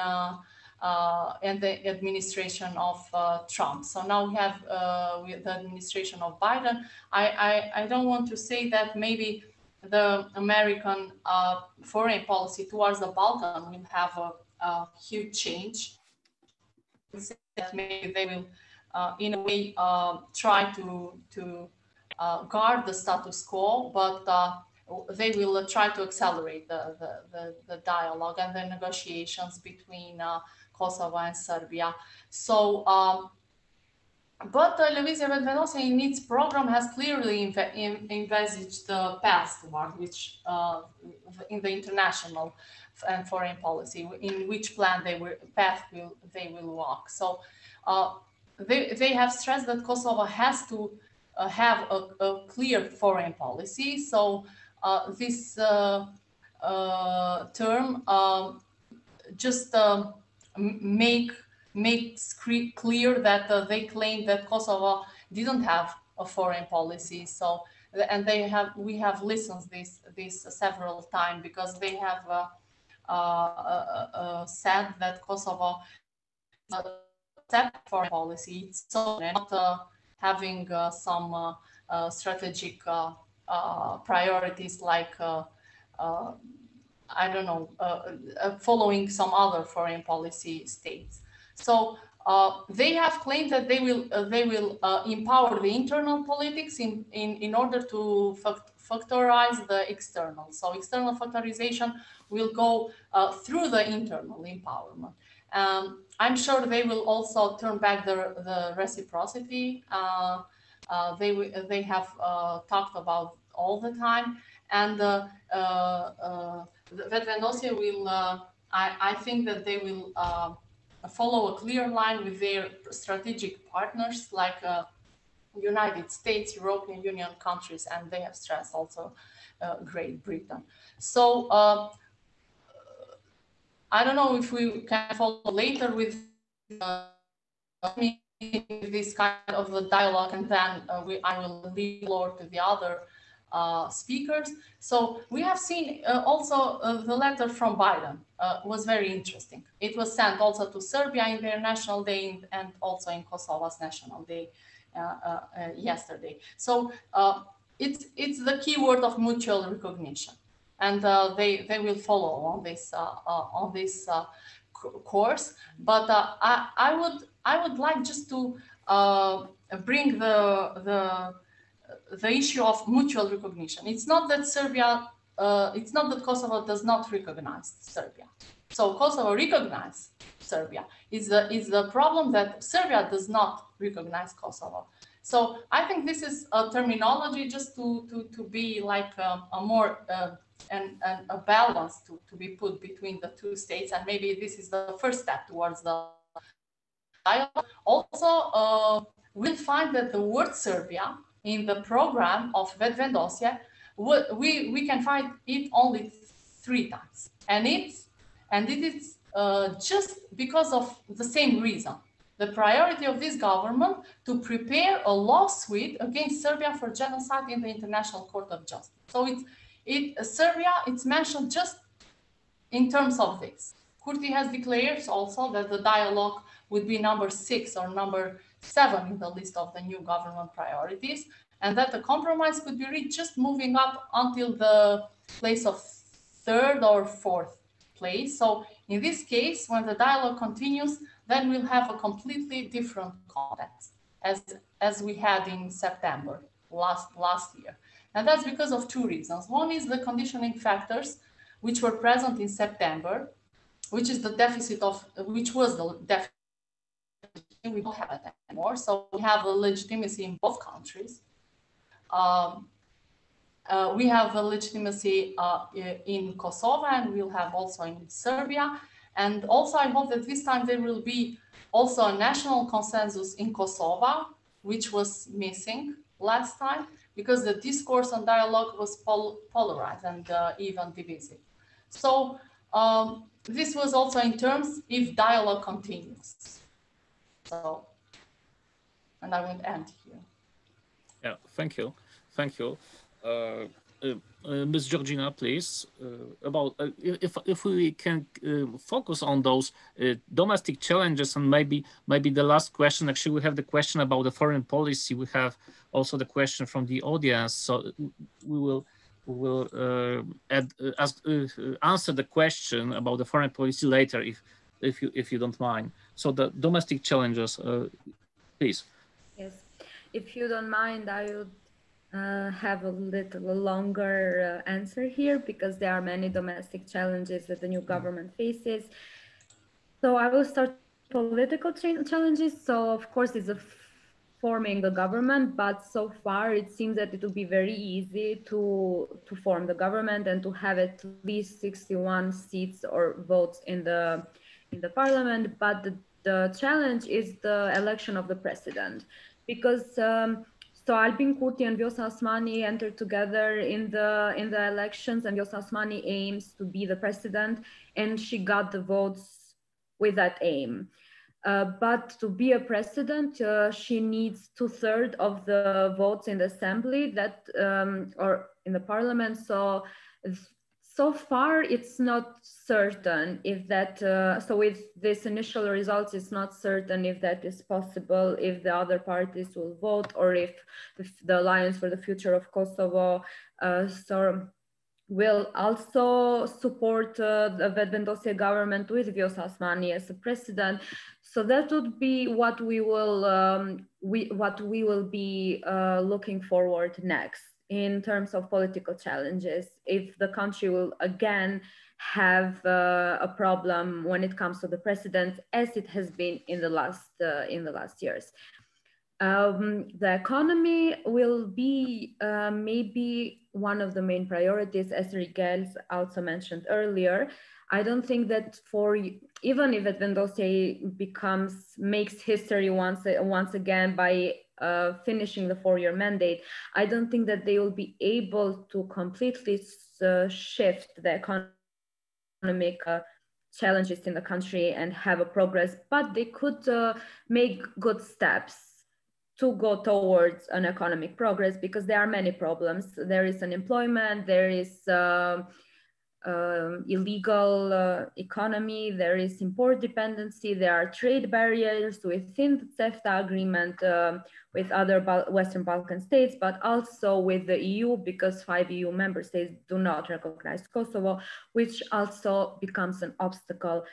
in the administration of Trump. So now we have with the administration of Biden. I don't want to say that maybe the American foreign policy towards the Balkans will have a huge change. That maybe they will, in a way, try to guard the status quo, but they will try to accelerate the dialogue and the negotiations between Kosovo and Serbia. So, but Levizia Vendosje in its program has clearly envisaged the path toward which, in the international and foreign policy, in which plan they will walk. So, they have stressed that Kosovo has to have a clear foreign policy. So this term just makes clear that they claim that Kosovo didn't have a foreign policy. So, and we have listened this several times, because they have said that Kosovo separate foreign policy. It's so not having some strategic priorities like I don't know, following some other foreign policy states. So they have claimed that they will empower the internal politics in order to factorize the external. So external factorization will go through the internal empowerment. I'm sure they will also turn back the reciprocity. They have talked about all the time, and Vetvendosia will. I think that they will follow a clear line with their strategic partners like United States, European Union countries, and they have stressed also Great Britain. So I don't know if we can follow later with this kind of the dialogue, and then I will leave the floor to the other speakers. So we have seen also the letter from Biden was very interesting. It was sent also to Serbia in their National Day and also in Kosovo's National Day yesterday. So it's the key word of mutual recognition, and they will follow on this course. But I would like just to bring the issue of mutual recognition. It's not that Serbia, it's not that Kosovo does not recognize Serbia. So Kosovo recognizes Serbia. It's the problem that Serbia does not recognize Kosovo. So I think this is a terminology just to be like a more and a balance to be put between the two states, and maybe this is the first step towards the dialogue. Also, we'll find that the word Serbia in the program of Vetvendosia, we can find it only 3 times, and it is just because of the same reason. The priority of this government to prepare a lawsuit against Serbia for genocide in the International Court of Justice. So Serbia, it's mentioned just in terms of this. Kurti has declared also that the dialogue would be number 6 or number 7 in the list of the new government priorities, and that the compromise could be reached just moving up until the place of 3rd or 4th place. So in this case, when the dialogue continues, then we'll have a completely different context as we had in September last year. And that's because of 2 reasons. One is the conditioning factors which were present in September, which was the deficit. We don't have it anymore. So we have a legitimacy in both countries. We have a legitimacy in Kosovo, and we'll have also in Serbia. And also I hope that this time there will be also a national consensus in Kosovo, which was missing last time, because the discourse and dialogue was polarized and even divisive. So this was also in terms if dialogue continues. So, and I will end here. Yeah, thank you. Ms. Georgina, please, about if we can focus on those domestic challenges, and maybe the last question. Actually, we have the question about the foreign policy. We have also the question from the audience. So we will answer the question about the foreign policy later, if you don't mind. So the domestic challenges, please. Yes, if you don't mind, I would have a little longer answer here, because there are many domestic challenges that the new government faces. So I will start political challenges. So of course it's forming a government, but so far it seems that it will be very easy to form the government and to have at least 61 seats or votes in the parliament. But the challenge is the election of the president, because so Albin Kurti and Vjosa Osmani entered together in the elections, and Vjosa Osmani aims to be the president, and she got the votes with that aim. But to be a president, she needs 2/3 of the votes in the assembly that or in the parliament. So far, it's not certain if that, so with this initial results, it's not certain if that is possible, if the other parties will vote, or if the Alliance for the Future of Kosovo will also support the Vetëvendosje government with Vjosa Osmani as a president. So that would be what we will be looking forward next in terms of political challenges, if the country will again have a problem when it comes to the president, as it has been in the last years. The economy will be maybe one of the main priorities, as Rigel also mentioned earlier. I don't think that even if Vetëvendosje makes history once again by finishing the 4-year mandate, I don't think that they will be able to completely shift the economic challenges in the country and have a progress, but they could make good steps to go towards an economic progress, because there are many problems. There is unemployment, there is illegal economy, there is import dependency, there are trade barriers within the CEFTA agreement with other Western Balkan states, but also with the EU, because 5 EU member states do not recognize Kosovo, which also becomes an obstacle.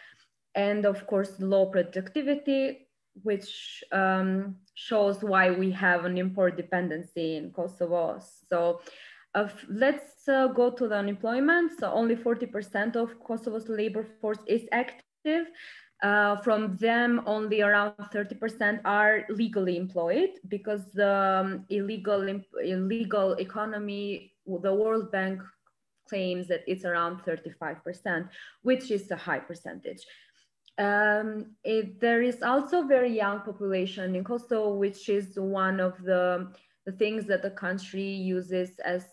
And of course, low productivity, which shows why we have an import dependency in Kosovo. So let's go to the unemployment. So only 40% of Kosovo's labor force is active. From them, only around 30% are legally employed, because the illegal economy, the World Bank claims that it's around 35%, which is a high percentage. There is also very young population in Kosovo, which is one of the things that the country uses as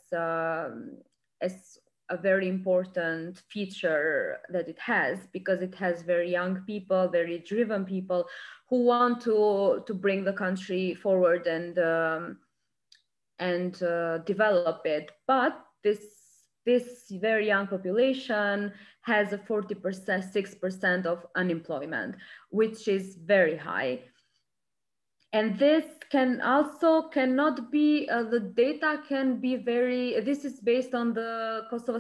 a very important feature that it has, because it has very young people, very driven people who want to bring the country forward and develop it. But this very young population has a 6% of unemployment, which is very high. And this cannot be, the data can be this is based on the Kosovo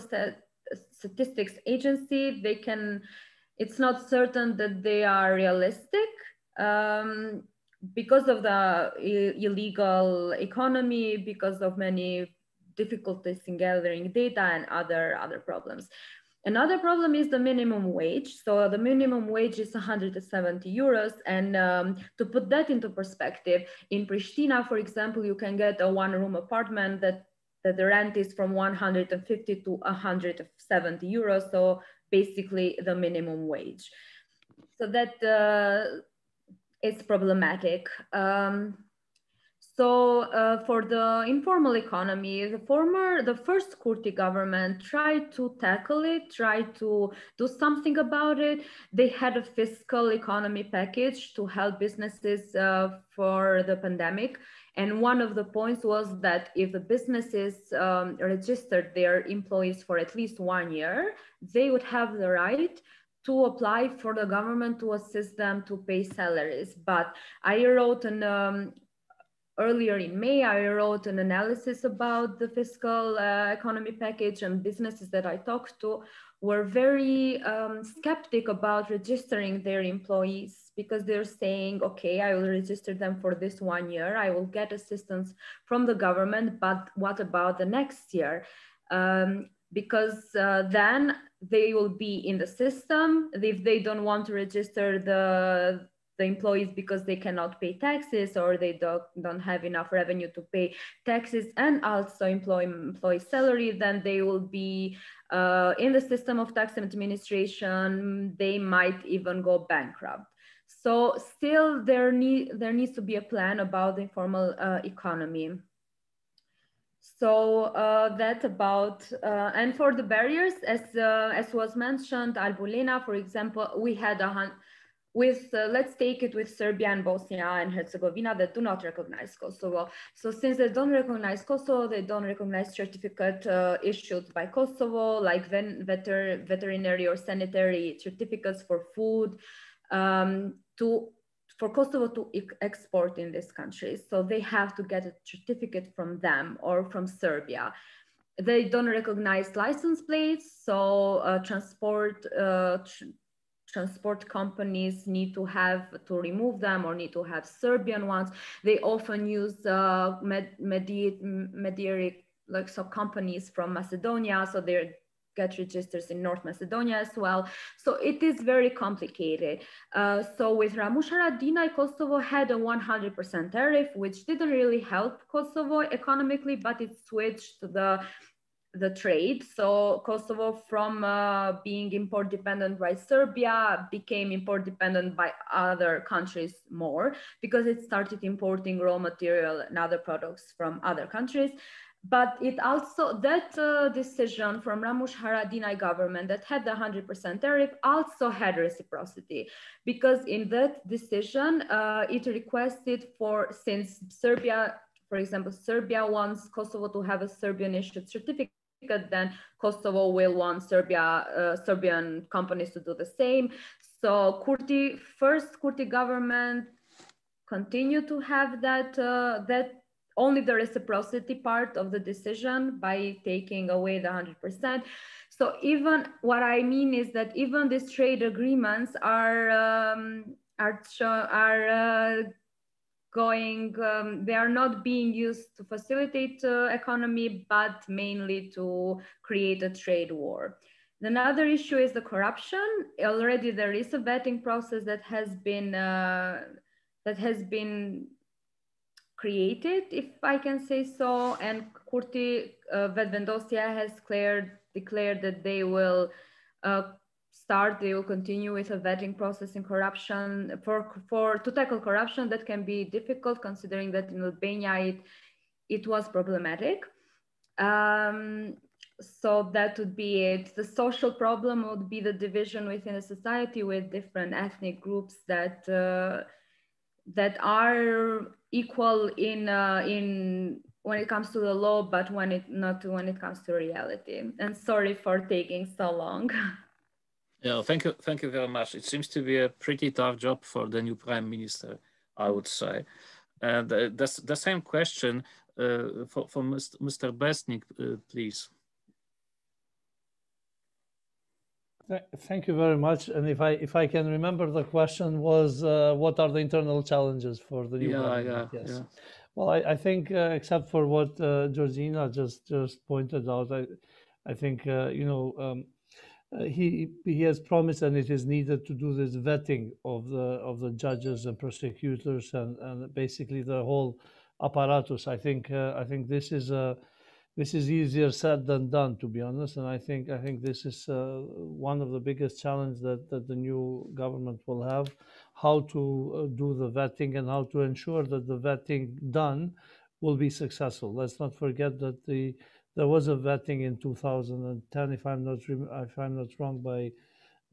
Statistics Agency. It's not certain that they are realistic because of the illegal economy, because of many difficulties in gathering data and other problems. Another problem is the minimum wage. So the minimum wage is 170 euros. And to put that into perspective, in Prishtina, for example, you can get a 1-room apartment that the rent is from 150 to 170 euros. So basically the minimum wage. So that it's problematic. So for the informal economy, the first Kurti government tried to tackle it, tried to do something about it. They had a fiscal economy package to help businesses for the pandemic. And one of the points was that if the businesses registered their employees for at least 1 year, they would have the right to apply for the government to assist them to pay salaries. But I wrote earlier in May, I wrote an analysis about the fiscal economy package, and businesses that I talked to were very skeptic about registering their employees, because they're saying, okay, I will register them for this 1 year, I will get assistance from the government, but what about the next year? Because then they will be in the system. If they don't want to register the employees because they cannot pay taxes or they don't have enough revenue to pay taxes and also employee salary, then they will be in the system of tax administration. They might even go bankrupt. So still there needs to be a plan about the informal economy. So that's about, and for the barriers, as was mentioned, Albulena, for example, we had let's take it with Serbia and Bosnia and Herzegovina that do not recognize Kosovo. So since they don't recognize Kosovo, they don't recognize certificate issued by Kosovo, like veterinary or sanitary certificates for food, for Kosovo to export in these countries. So they have to get a certificate from them or from Serbia. They don't recognize license plates, so transport companies need to remove them or need to have Serbian ones. They often use mediary, like so companies from Macedonia, so they get registers in North Macedonia as well. So it is very complicated. So with Ramush Haradinaj, Kosovo had a 100% tariff, which didn't really help Kosovo economically, but it switched the trade. So Kosovo, from being import dependent by Serbia, became import dependent by other countries more because it started importing raw material and other products from other countries. But it also, that decision from Ramush Haradinaj government that had the 100% tariff also had reciprocity, because in that decision, it requested since Serbia, for example, Serbia wants Kosovo to have a Serbian issued certificate, then Kosovo will want Serbian companies to do the same. So first Kurti government continued to have that only the reciprocity part of the decision by taking away the 100%. So even what I mean is that even these trade agreements are they are not being used to facilitate economy, but mainly to create a trade war. Another issue is the corruption. Already there is a vetting process that has been created, if I can say so, and Kurti Vetvendosia has declared that they will continue with a vetting process in corruption to tackle corruption. That can be difficult considering that in Albania it was problematic. So that would be it. The social problem would be the division within a society with different ethnic groups that are equal in when it comes to the law, but not when it comes to reality. And sorry for taking so long. Yeah, thank you very much. It seems to be a pretty tough job for the new prime minister, I would say. And the same question for Mr. Besnik, please. Thank you very much. And if I can remember, the question was, what are the internal challenges for the new government? Yes. Yeah. Well, I think except for what Georgina just pointed out, I think he has promised, and it is needed to do this vetting of the judges and prosecutors and basically the whole apparatus. I think this is easier said than done, to be honest, and I think this is one of the biggest challenges that the new government will have: how to do the vetting and how to ensure that the vetting done will be successful. Let's not forget that there was a vetting in 2010, if I'm not wrong, by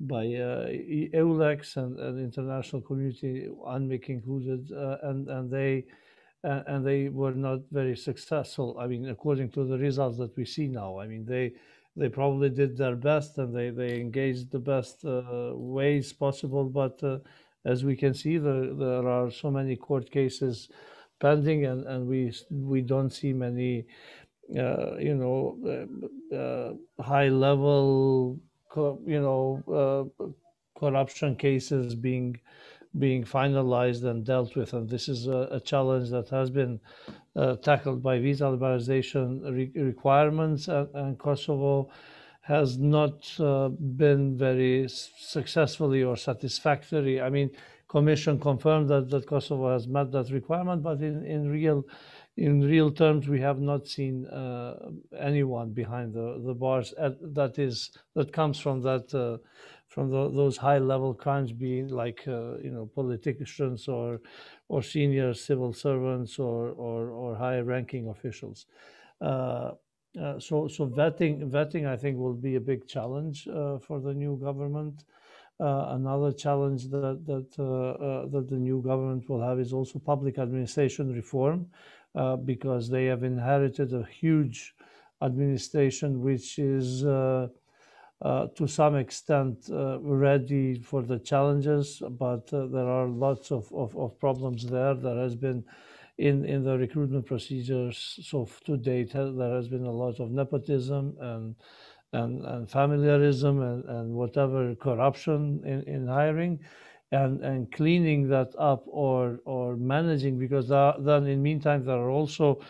EULEX and the international community, UNMIK included, and they were not very successful. I mean, according to the results that we see now, I mean, they probably did their best and they engaged the best ways possible. But as we can see, there are so many court cases pending, and we don't see many, high level, corruption cases being finalized and dealt with. And this is a challenge that has been tackled by visa liberalization requirements, and Kosovo has not been very successfully or satisfactory. I mean, Commission confirmed that Kosovo has met that requirement, but in real terms, we have not seen anyone behind the bars that comes from that those high-level crimes, being like politicians or senior civil servants or high-ranking officials. So vetting, I think, will be a big challenge for the new government. Another challenge that the new government will have is also public administration reform, because they have inherited a huge administration which is to some extent ready for the challenges, but there are lots of problems there. There has been in the recruitment procedures, so to date, there has been a lot of nepotism and familiarism and whatever corruption in hiring, and cleaning that up or managing, because then in meantime there are also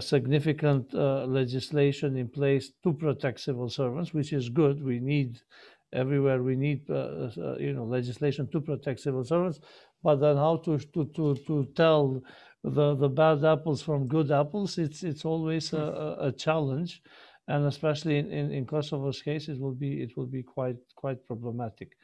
significant legislation in place to protect civil servants, which is good. We need everywhere. We need legislation to protect civil servants, but then how to tell the bad apples from good apples? It's always a challenge, and especially in Kosovo's case, it will be quite problematic.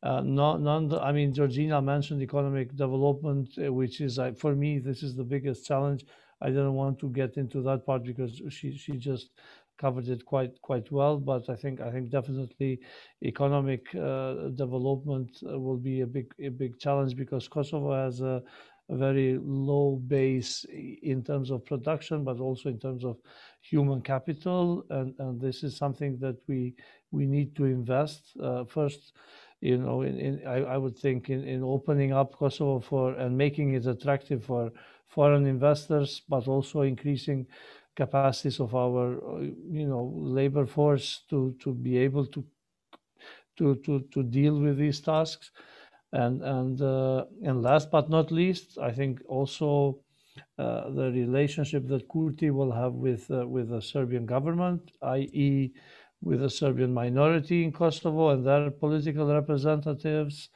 I mean, Georgina mentioned economic development, which is, for me, this is the biggest challenge. I didn't want to get into that part because she just covered it quite well. But I think definitely economic development will be a big challenge, because Kosovo has a very low base in terms of production, but also in terms of human capital, and this is something that we need to invest first. I would think in opening up Kosovo and making it attractive for foreign investors, but also increasing capacities of our labor force to be able to deal with these tasks. And last but not least, I think also the relationship that Kurti will have with the Serbian government, i.e. with the Serbian minority in Kosovo and their political representatives,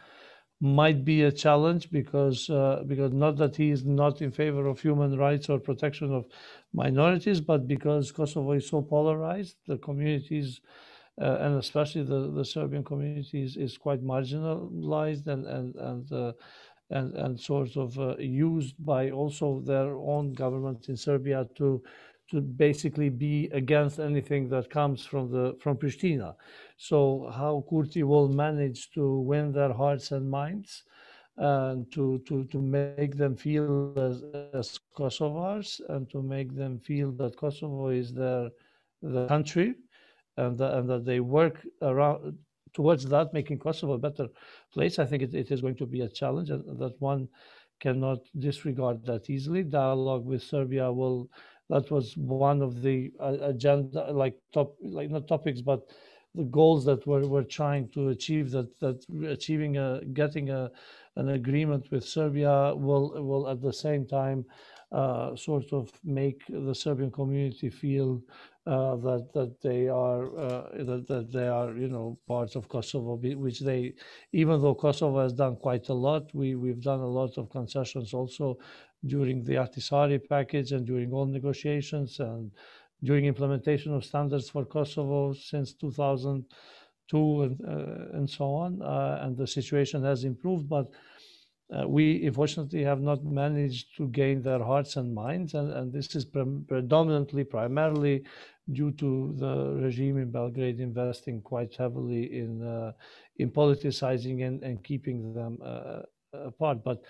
might be a challenge, because not that he is not in favor of human rights or protection of minorities, but because Kosovo is so polarized, the communities, and especially the Serbian communities, is quite marginalized and sort of used by also their own government in Serbia to basically be against anything that comes from Pristina. So how Kurti will manage to win their hearts and minds, and to make them feel as Kosovars, and to make them feel that Kosovo is the country, and that they work around towards that, making Kosovo a better place. I think it is going to be a challenge, and that one cannot disregard that easily. Dialogue with Serbia that was one of the agenda, not topics, but the goals that we're trying to achieve. Getting an agreement with Serbia will at the same time sort of make the Serbian community feel that they are parts of Kosovo, which they, even though Kosovo has done quite a lot, we've done a lot of concessions also during the Ahtisaari package and during all negotiations and during implementation of standards for Kosovo since 2002 and so on, and the situation has improved, but we unfortunately have not managed to gain their hearts and minds, and this is primarily due to the regime in Belgrade investing quite heavily in politicizing and keeping them apart. But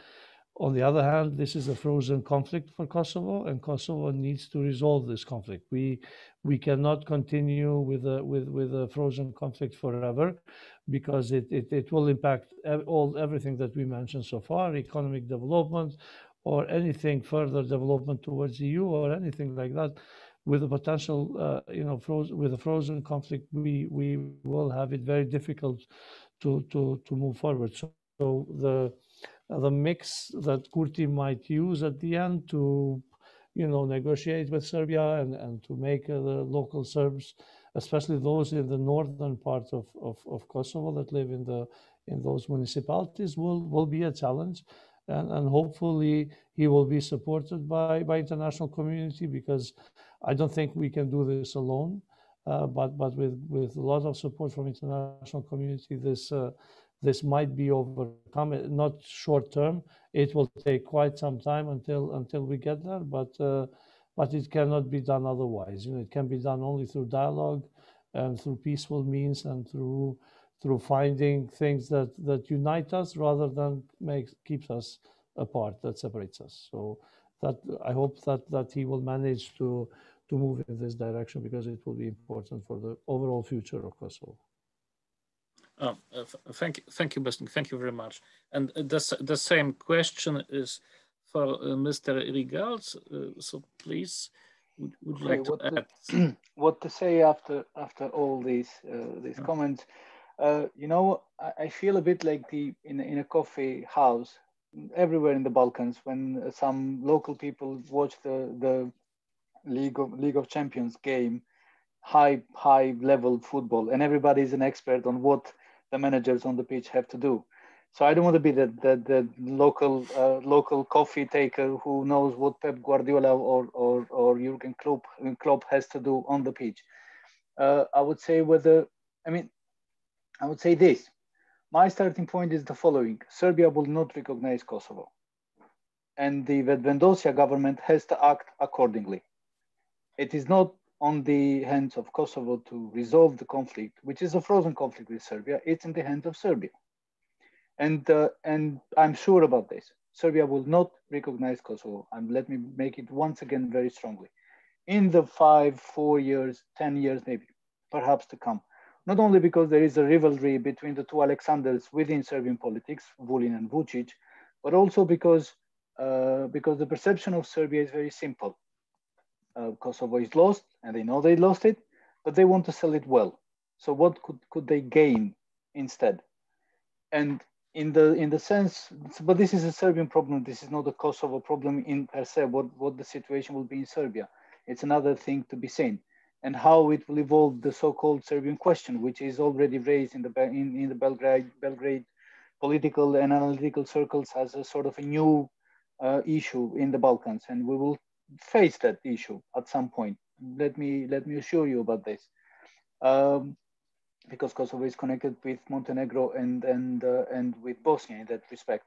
on the other hand, this is a frozen conflict for Kosovo, and Kosovo needs to resolve this conflict. We cannot continue with a frozen conflict forever, because it will impact everything that we mentioned so far: economic development, or anything further development towards the EU, or anything like that. With the potential, with a frozen conflict, we will have it very difficult to move forward. So the mix that Kurti might use at the end to negotiate with Serbia and to make the local Serbs especially those in the northern part of Kosovo that live in those municipalities will be a challenge. And hopefully he will be supported by international community, because I don't think we can do this alone. But with a lot of support from international community, this might be overcome. Not short term. It will take quite some time until we get there. But it cannot be done otherwise. It can be done only through dialogue and through peaceful means and through finding things that unite us rather than keeps us apart, that separates us. So that I hope that he will manage to move in this direction, because it will be important for the overall future of Kosovo. Thank you, Besnik. Thank you very much. And the same question is for Mr. Rigals. So please, would you like to add? What to say after all these comments? I feel a bit like in a coffee house everywhere in the Balkans, when some local people watch the League of Champions game, high level football, and everybody is an expert on what the managers on the pitch have to do. So I don't want to be the local coffee taker who knows what Pep Guardiola or Jurgen Klopp has to do on the pitch. I would say this. My starting point is the following: Serbia will not recognize Kosovo, and the Vetvendosia government has to act accordingly. It is not on the hands of Kosovo to resolve the conflict, which is a frozen conflict with Serbia. It's in the hands of Serbia. And I'm sure about this. Serbia will not recognize Kosovo. And let me make it once again very strongly. In the 4 years, 10 years maybe, perhaps to come. Not only because there is a rivalry between the two Alexanders within Serbian politics, Vulin and Vucic, but also because the perception of Serbia is very simple. Kosovo is lost, and they know they lost it, but they want to sell it well. So what could they gain instead? And in the sense, but this is a Serbian problem. This is not a Kosovo problem in per se. What the situation will be in Serbia, it's another thing to be seen, and how it will evolve the so-called Serbian question, which is already raised in the Belgrade political and analytical circles as a sort of a new issue in the Balkans, and we will face that issue at some point. Let me assure you about this, because Kosovo is connected with Montenegro and with Bosnia in that respect.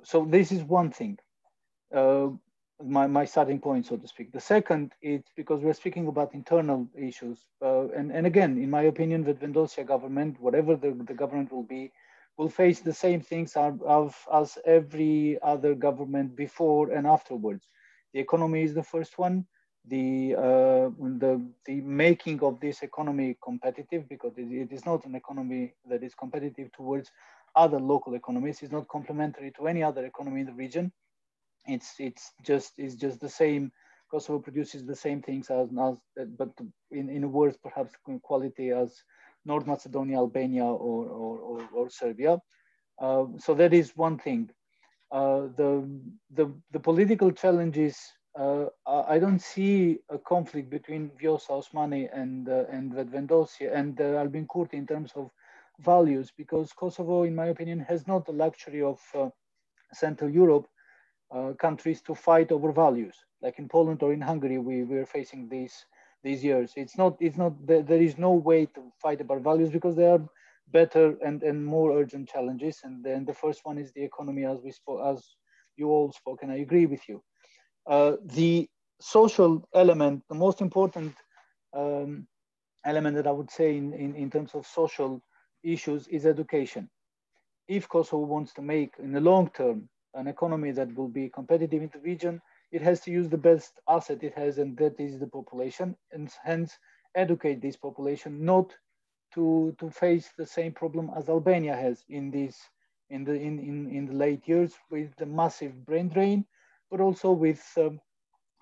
So this is one thing, my starting point, so to speak. The second is because we're speaking about internal issues, and again, in my opinion, the Vetvendosia government, whatever the government will be, will face the same things as every other government before and afterwards. The economy is the first one. The making of this economy competitive, because it is not an economy that is competitive towards other local economies. It's not complementary to any other economy in the region. It's just the same. Kosovo produces the same things but in a worse perhaps quality as North Macedonia, Albania, or Serbia. So that is one thing. The political challenges, I don't see a conflict between Vjosa Osmani and Vetvendosia and Albin Kurti in terms of values, because Kosovo, in my opinion, has not the luxury of Central Europe countries to fight over values. Like in Poland or in Hungary, we are facing these years. There is no way to fight about values, because there are better and more urgent challenges. And then the first one is the economy, as you all spoke, and I agree with you. The social element, the most important element that I would say in terms of social issues is education. If Kosovo wants to make, in the long term, an economy that will be competitive in the region, it has to use the best asset it has, and that is the population, and hence educate this population not to face the same problem as Albania has in the late years, with the massive brain drain, but also with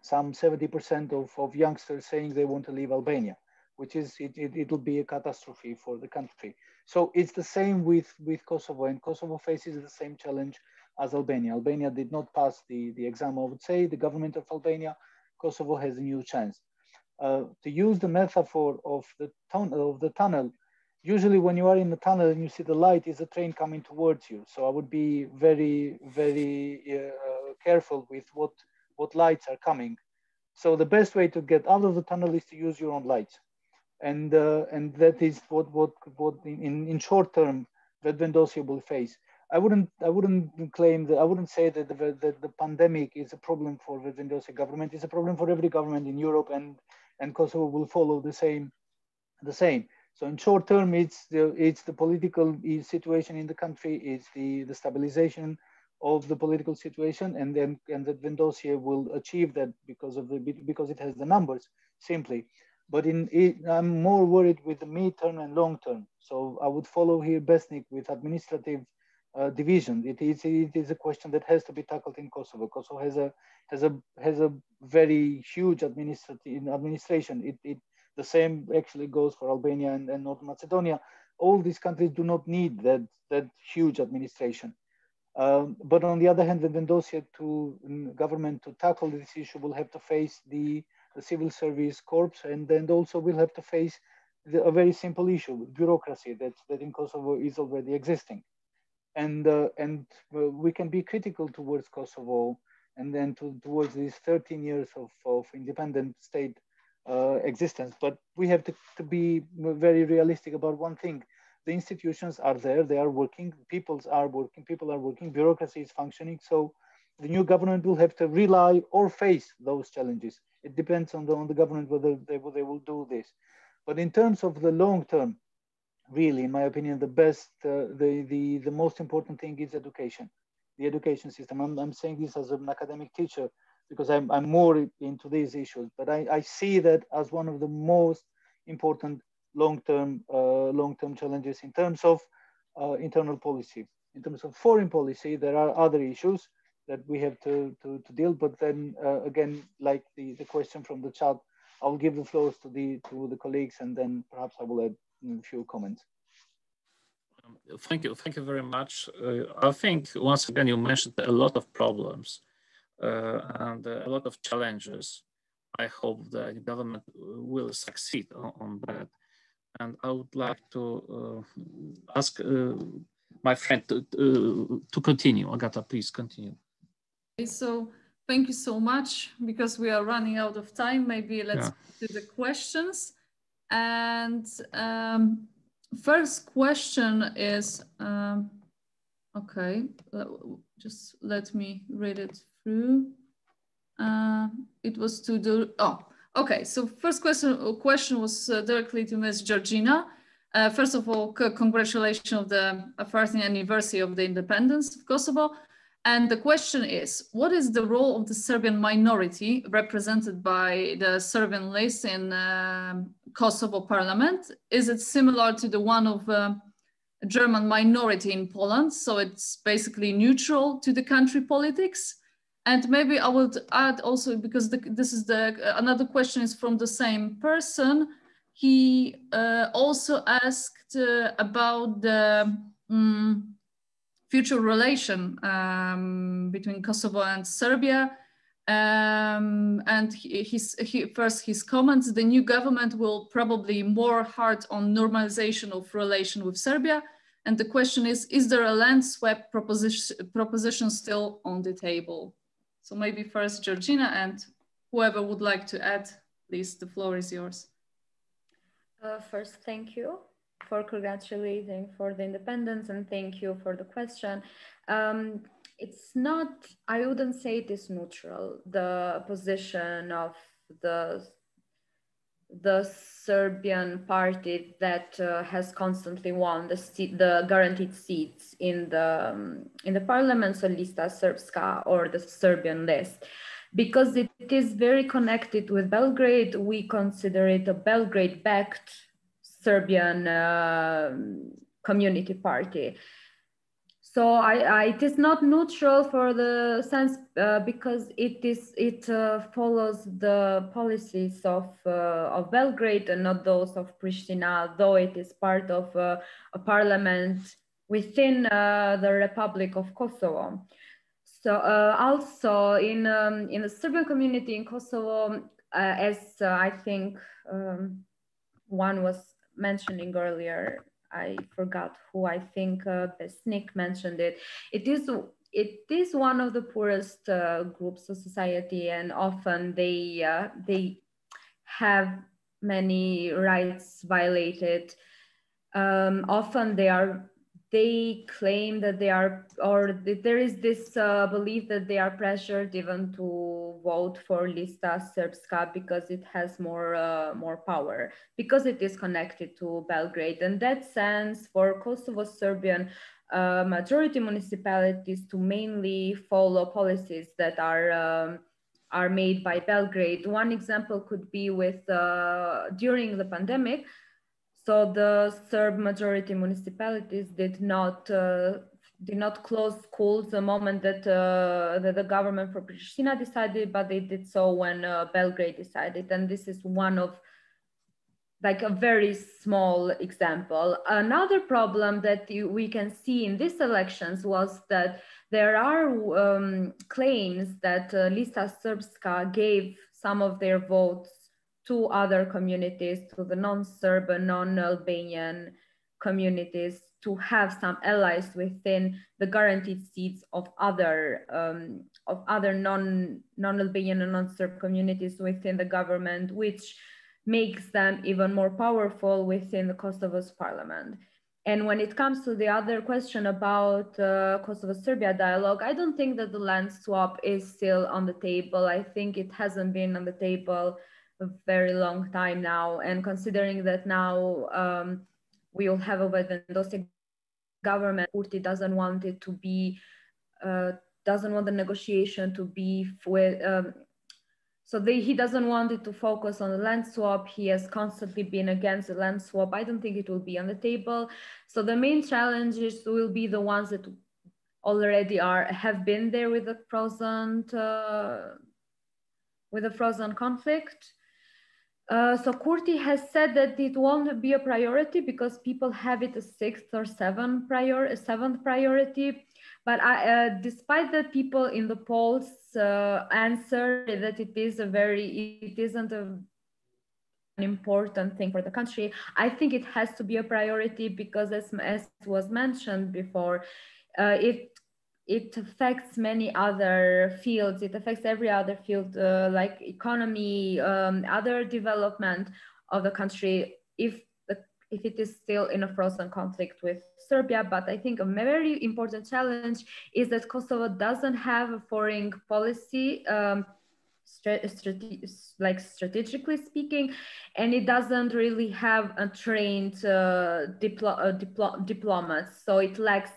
some 70% of youngsters saying they want to leave Albania, which is it'll be a catastrophe for the country. So it's the same with Kosovo, and Kosovo faces the same challenge as Albania. Albania did not pass the exam, I would say, the government of Albania. Kosovo has a new chance. To use the metaphor of the tunnel, usually when you are in the tunnel and you see the light, is a train coming towards you. So I would be very, very careful with what lights are coming. So the best way to get out of the tunnel is to use your own lights, and that is what in short term Vedvendosya will face. I wouldn't claim that. I wouldn't say that the pandemic is a problem for Vedvendosya government. It's a problem for every government in Europe, and Kosovo will follow the same. So in short term, it's the political situation in the country, it's the stabilization of the political situation, and that Vedvendosya will achieve that because it has the numbers simply. But I'm more worried with the mid-term and long-term. So I would follow here Besnik with administrative division. It is a question that has to be tackled in Kosovo. Kosovo has a very huge administration. The same actually goes for Albania and North Macedonia. All these countries do not need that huge administration. But on the other hand, the Vedvendosya government to tackle this issue will have to face the civil service corps, and then also will have to face a very simple issue, bureaucracy that in Kosovo is already existing. And we can be critical towards Kosovo and then towards these 13 years of independent state existence. But we have to be very realistic about one thing. The institutions are there, they are working, people are working, bureaucracy is functioning. So the new government will have to rely or face those challenges. It depends on the government whether they will do this. But in terms of the long term, really, in my opinion, the most important thing is education, the education system. I'm saying this as an academic teacher because I'm more into these issues, but I see that as one of the most important long-term challenges in terms of internal policy. In terms of foreign policy, there are other issues that we have to deal. But then again, like the question from the chat, I'll give the floors to the colleagues, and then perhaps I will add a few comments. Thank you very much. I think once again you mentioned a lot of problems and a lot of challenges. I hope the government will succeed on that. And I would like to ask my friend to continue. Agata, please continue. Okay, so thank you so much. Because we are running out of time, maybe let's do the questions. And first question is, okay, just let me read it through. It was to do, okay, so first question was directly to Ms. Georgina. First of all, congratulations of the 30th anniversary of the independence of Kosovo. And the question is, what is the role of the Serbian minority represented by the Serbian list in Kosovo parliament? Is it similar to the one of a German minority in Poland? So it's basically neutral to the country politics? And maybe I would add also, because this is another question is from the same person. He also asked about the future relation between Kosovo and Serbia. And his comments, the new government will probably more hard on normalization of relation with Serbia. And the question is there a land swap proposition still on the table? So maybe first Georgina, and whoever would like to add, please, the floor is yours. First, thank you for congratulating for the independence, and thank you for the question. It's not, I wouldn't say it is neutral, the position of the Serbian party that has constantly won the guaranteed seats in the parliament, so Lista Srpska or the Serbian list, because it is very connected with Belgrade. We consider it a Belgrade-backed Serbian community party. So it is not neutral for the sense because it follows the policies of Belgrade and not those of Pristina, though it is part of a parliament within the Republic of Kosovo. So also in the Serbian community in Kosovo, as I think one was mentioning earlier, I forgot who, I think Besnik mentioned it. It is one of the poorest groups of society, and often they have many rights violated. Often they claim that they are, or there is this belief that they are pressured even to vote for Lista Srpska because it has more power, because it is connected to Belgrade. In that sense, for Kosovo Serbian majority municipalities to mainly follow policies that are made by Belgrade. One example could be with during the pandemic. So the Serb majority municipalities did not close schools the moment that the government for Prishtina decided, but they did so when Belgrade decided. And this is one of like a very small example. Another problem that we can see in these elections was that there are claims that Lista Srpska gave some of their votes to other communities, to the non-Serb and non-Albanian communities, to have some allies within the guaranteed seats of other non-Albanian and non-Serb communities within the government, which makes them even more powerful within the Kosovo's parliament. And when it comes to the other question about Kosovo-Serbia dialogue, I don't think that the land swap is still on the table. I think it hasn't been on the table a very long time now. And considering that now we will have a Vedendosje government, Kurti doesn't want it to be, doesn't want the negotiation to be with, he doesn't want it to focus on the land swap. He has constantly been against the land swap. I don't think it will be on the table. So the main challenges will be the ones that already have been there with the frozen conflict. So Kurti has said that it won't be a priority because people have it as sixth or seventh priority. But despite that, people in the polls answer that it isn't an important thing for the country. I think it has to be a priority because, as was mentioned before, it affects many other fields. It affects every other field, like economy, other development of the country, if it is still in a frozen conflict with Serbia. But I think a very important challenge is that Kosovo doesn't have a foreign policy, strategically speaking, and it doesn't really have a trained diplomats. So it lacks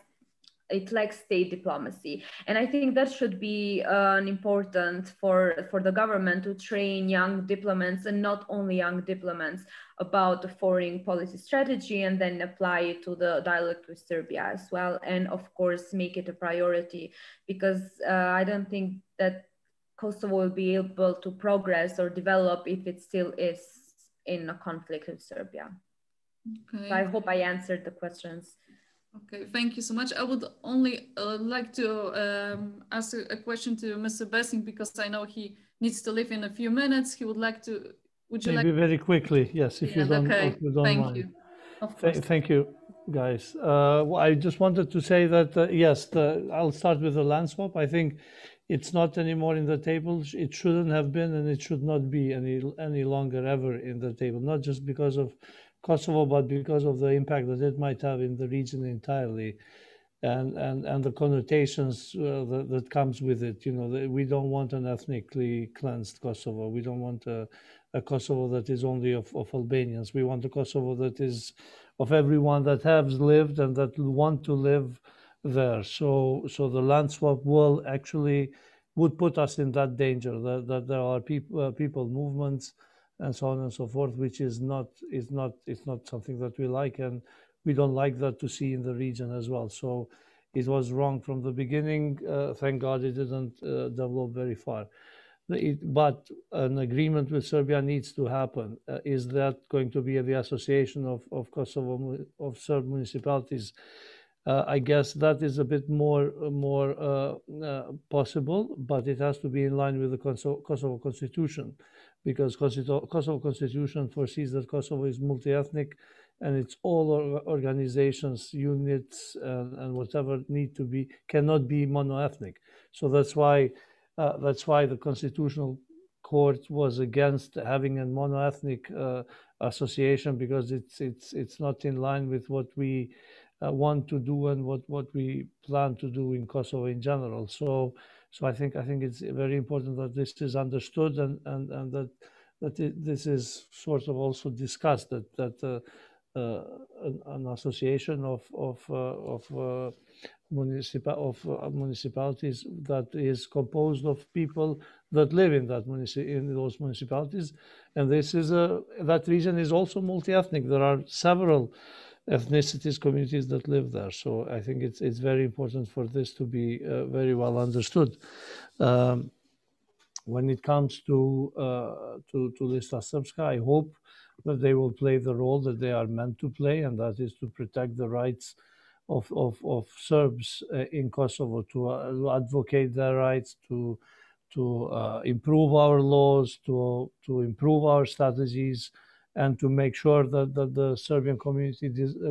state diplomacy. And I think that should be important for the government to train young diplomats, and not only young diplomats, about the foreign policy strategy, and then apply it to the dialogue with Serbia as well. And of course, make it a priority, because I don't think that Kosovo will be able to progress or develop if it still is in a conflict with Serbia. Okay. So I hope I answered the questions. Okay, thank you so much. I would only like to ask a question to Mr. Besink, because I know he needs to leave in a few minutes. He would like to, Maybe very quickly, yes, if you don't, okay. if you don't thank mind. You. Of course. Thank you, guys. I just wanted to say that, yes, I'll start with the land swap. I think it's not anymore in the table. It shouldn't have been, and it should not be any longer ever in the table, not just because of Kosovo, but because of the impact that it might have in the region entirely, and the connotations that comes with it. You know, we don't want an ethnically cleansed Kosovo. We don't want a Kosovo that is only of Albanians. We want a Kosovo that is of everyone that has lived and that want to live there. So the land swap would put us in that danger, that there are people movements and so on and so forth, which is not something that we like, and we don't like that to see in the region as well. So it was wrong from the beginning. Thank God it didn't develop very far. But an agreement with Serbia needs to happen. Is that going to be the association of Kosovo, of Serb municipalities? I guess that is a bit more possible, but it has to be in line with the Kosovo constitution, because Kosovo constitution foresees that Kosovo is multi-ethnic, and it's all organizations, units, and whatever need to be cannot be mono-ethnic. So that's why the constitutional court was against having a mono-ethnic association, because it's not in line with what we want to do and what we plan to do in Kosovo in general. So I think it's very important that this is understood, and that this is sort of also discussed, that an association of municipalities that is composed of people that live in those municipalities, and that region is also multi-ethnic. There are several ethnicities, communities that live there. So I think it's very important for this to be very well understood. When it comes to Lista Srpska, I hope that they will play the role that they are meant to play, and that is to protect the rights of Serbs in Kosovo, to advocate their rights, to improve our laws, to improve our strategies, and to make sure that the Serbian community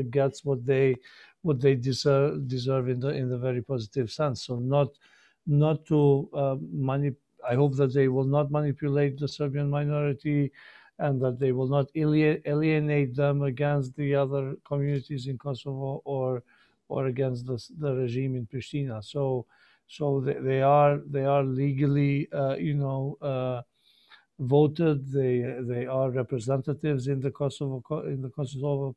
gets what they deserve in the very positive sense. So not to I hope that they will not manipulate the Serbian minority, and that they will not alienate them against the other communities in Kosovo or against the regime in Pristina. So they are legally voted. They are representatives in the Kosovo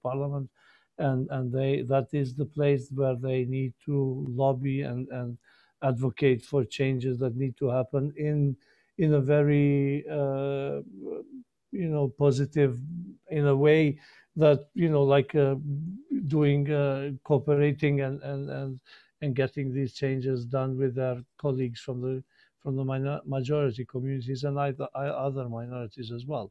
parliament, and that is the place where they need to lobby and advocate for changes that need to happen in a very positive, in a way that like doing cooperating and getting these changes done with their colleagues from the majority communities and other minorities as well.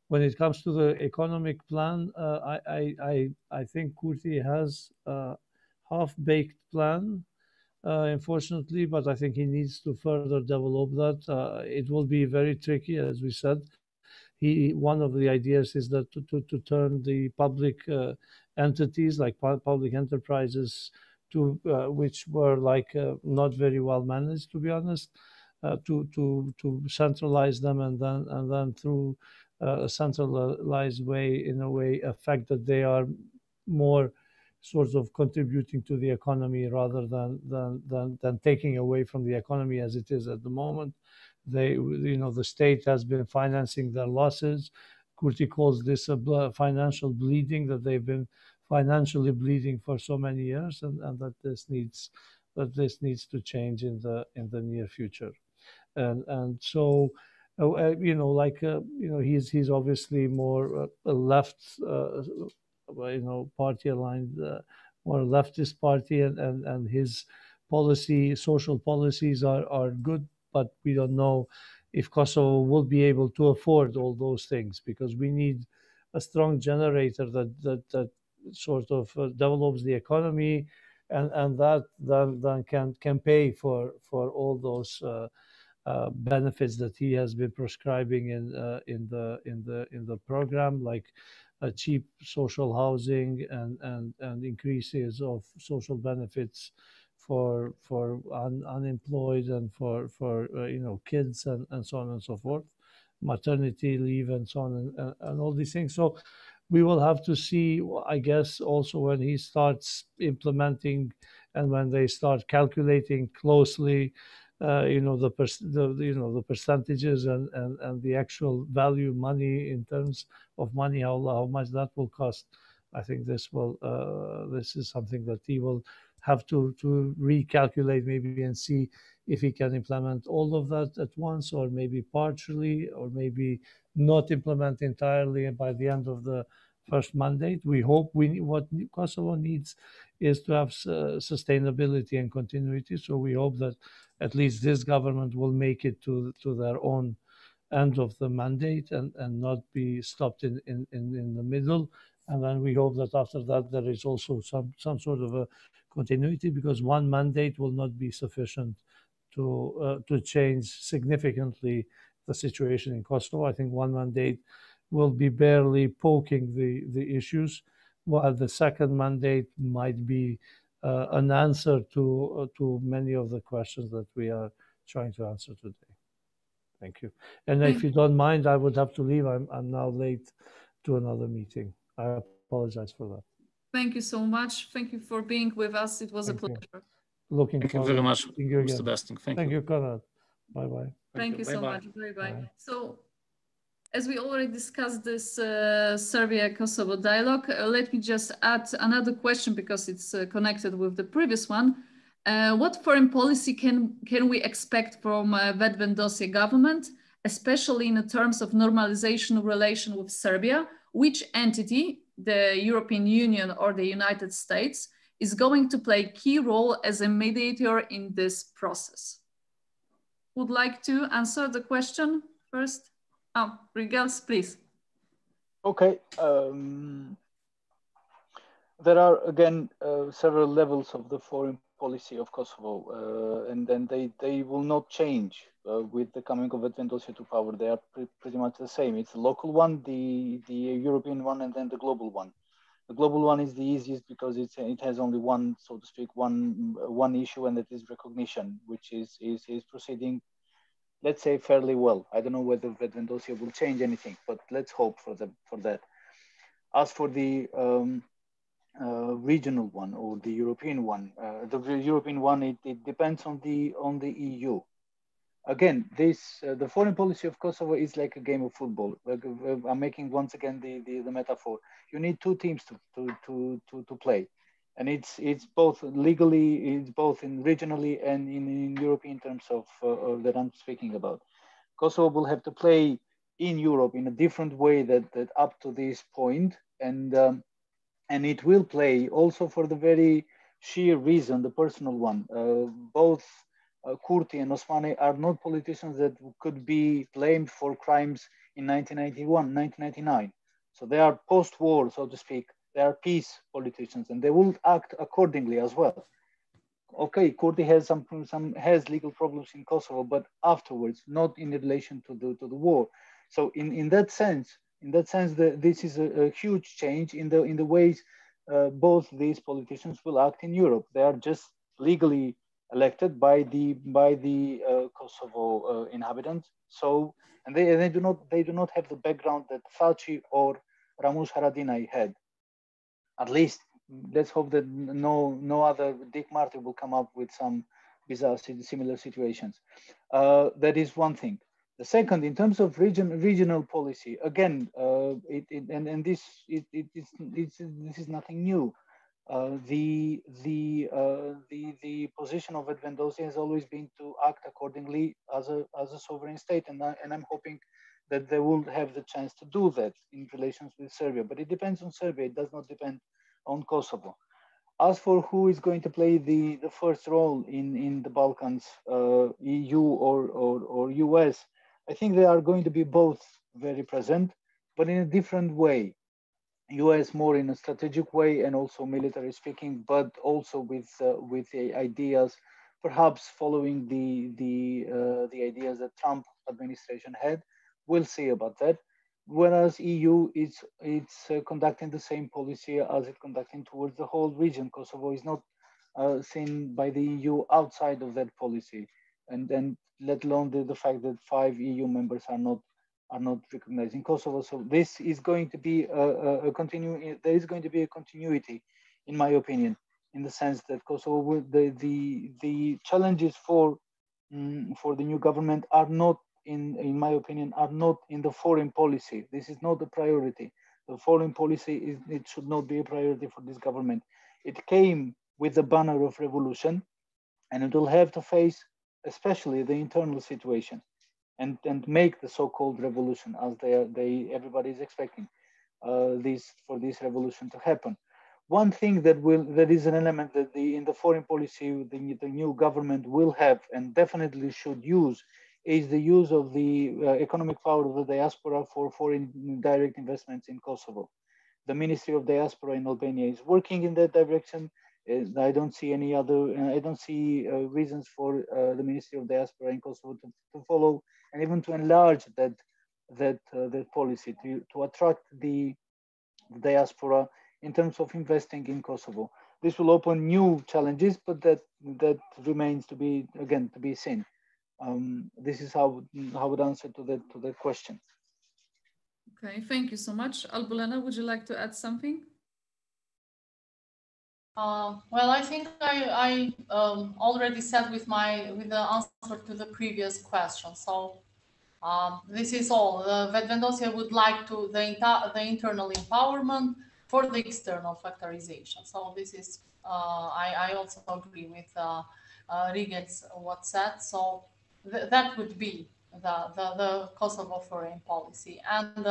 When it comes to the economic plan, I think Kurti has a half-baked plan, unfortunately, but I think he needs to further develop that. It will be very tricky, as we said. One of the ideas is that to turn the public entities, like public enterprises, to which were not very well managed, to be honest, to centralize them, and then through a centralized way, in a way, affect that they are more sort of contributing to the economy rather than taking away from the economy as it is at the moment. The state has been financing their losses. Kurti calls this a financial bleeding, that they've been financially bleeding for so many years, and that this needs to change in the near future. And so he's obviously more left party aligned, more leftist party, and his social policies are good, but we don't know if Kosovo will be able to afford all those things, because we need a strong generator that sort of develops the economy, and that then can pay for all those benefits that he has been prescribing in the program, like cheap social housing and increases of social benefits for unemployed and for kids and so on and so forth, maternity leave and so on and all these things. So we will have to see, I guess, also when he starts implementing and when they start calculating closely the percentages and the actual value money, in terms of money, how much that will cost. I think this is something that he will have to recalculate maybe and see if he can implement all of that at once, or maybe partially, or maybe not implement entirely by the end of the first mandate. We hope what Kosovo needs is to have sustainability and continuity. So we hope that at least this government will make it to their own end of the mandate and not be stopped in the middle. And then we hope that after that there is also some sort of a continuity, because one mandate will not be sufficient to change significantly the situation in Kosovo. I think one mandate will be barely poking the issues, while the second mandate might be an answer to many of the questions that we are trying to answer today. Thank you. And if you don't mind, I would have to leave. I'm now late to another meeting. I apologize for that. Thank you so much. Thank you for being with us. It was a pleasure. Looking forward. Thank you very much, Thank you again. Mr. Besting. Thank you, Konrad. Bye-bye. Thank you so much. Bye-bye. Bye. So, as we already discussed this Serbia-Kosovo dialogue, let me just add another question because it's connected with the previous one. What foreign policy can we expect from Vedvendosje government, especially in terms of normalization relation with Serbia? Which entity, the European Union or the United States, is going to play a key role as a mediator in this process? Would like to answer the question first? Oh, Rigels, please. Okay. There are, again, several levels of the foreign policy of Kosovo, and then they will not change with the coming of Vedvendosje to power. They are pretty much the same. It's the local one, the European one, and then the global one. The global one is the easiest because it has only one, so to speak, one issue, and that is recognition, which is proceeding, let's say, fairly well. I don't know whether Vedvendosje will change anything, but let's hope for that. As for the regional one or the European one, it depends on the EU. Again, the foreign policy of Kosovo is like a game of football. I'm making once again the metaphor. You need two teams to play, and it's both legally, it's both in regionally and in European terms of that I'm speaking about. Kosovo will have to play in Europe in a different way that up to this point, and it will play also for the very sheer reason, the personal one. Both Kurti and Osmani are not politicians that could be blamed for crimes in 1991, 1999. So they are post-war, so to speak. They are peace politicians, and they will act accordingly as well. Okay, Kurti has legal problems in Kosovo, but afterwards, not in relation to the war. So in that sense, this is a huge change in the ways both these politicians will act in Europe. They are just legally elected by the Kosovo inhabitants. So, and they do not have the background that Thaçi or Ramush Haradinaj had. At least, let's hope that no other Dick Marty will come up with some bizarre similar situations. That is one thing. The second, in terms of regional policy, again, this is nothing new. The position of Vedvendosje has always been to act accordingly as a sovereign state, and I'm hoping that they will have the chance to do that in relations with Serbia. But it depends on Serbia; it does not depend on Kosovo. As for who is going to play the first role in the Balkans, EU or US, I think they are going to be both very present, but in a different way. US more in a strategic way and also military speaking, but also with the ideas, perhaps following the ideas that Trump administration had. We'll see about that. Whereas EU it's conducting the same policy as it's conducting towards the whole region. Kosovo is not seen by the EU outside of that policy, and then let alone the fact that 5 EU members are not recognizing Kosovo. So this is going to be there is going to be a continuity, in my opinion, in the sense that Kosovo will, the challenges for the new government are not, in my opinion, are not in the foreign policy. This is not the priority. The foreign policy it should not be a priority for this government. It came with the banner of revolution, and it will have to face especially the internal situation and make the so-called revolution as everybody is expecting for this revolution to happen. One thing that is an element that in the foreign policy the new government will have and definitely should use is the use of the economic power of the diaspora for foreign direct investments in Kosovo. The Ministry of Diaspora in Albania is working in that direction, I don't see any other. I don't see reasons for the Ministry of Diaspora in Kosovo to follow and even to enlarge that policy to attract the diaspora in terms of investing in Kosovo. This will open new challenges, but that remains to be seen. This is how I would answer to that question. Okay, thank you so much. Albulena, would you like to add something? Well, I think I already said with the answer to the previous question. So this is all. Vetvendosia would like to the internal empowerment for the external factorization. So this is I also agree with Riget's what said. So that would be the Kosovo foreign policy. And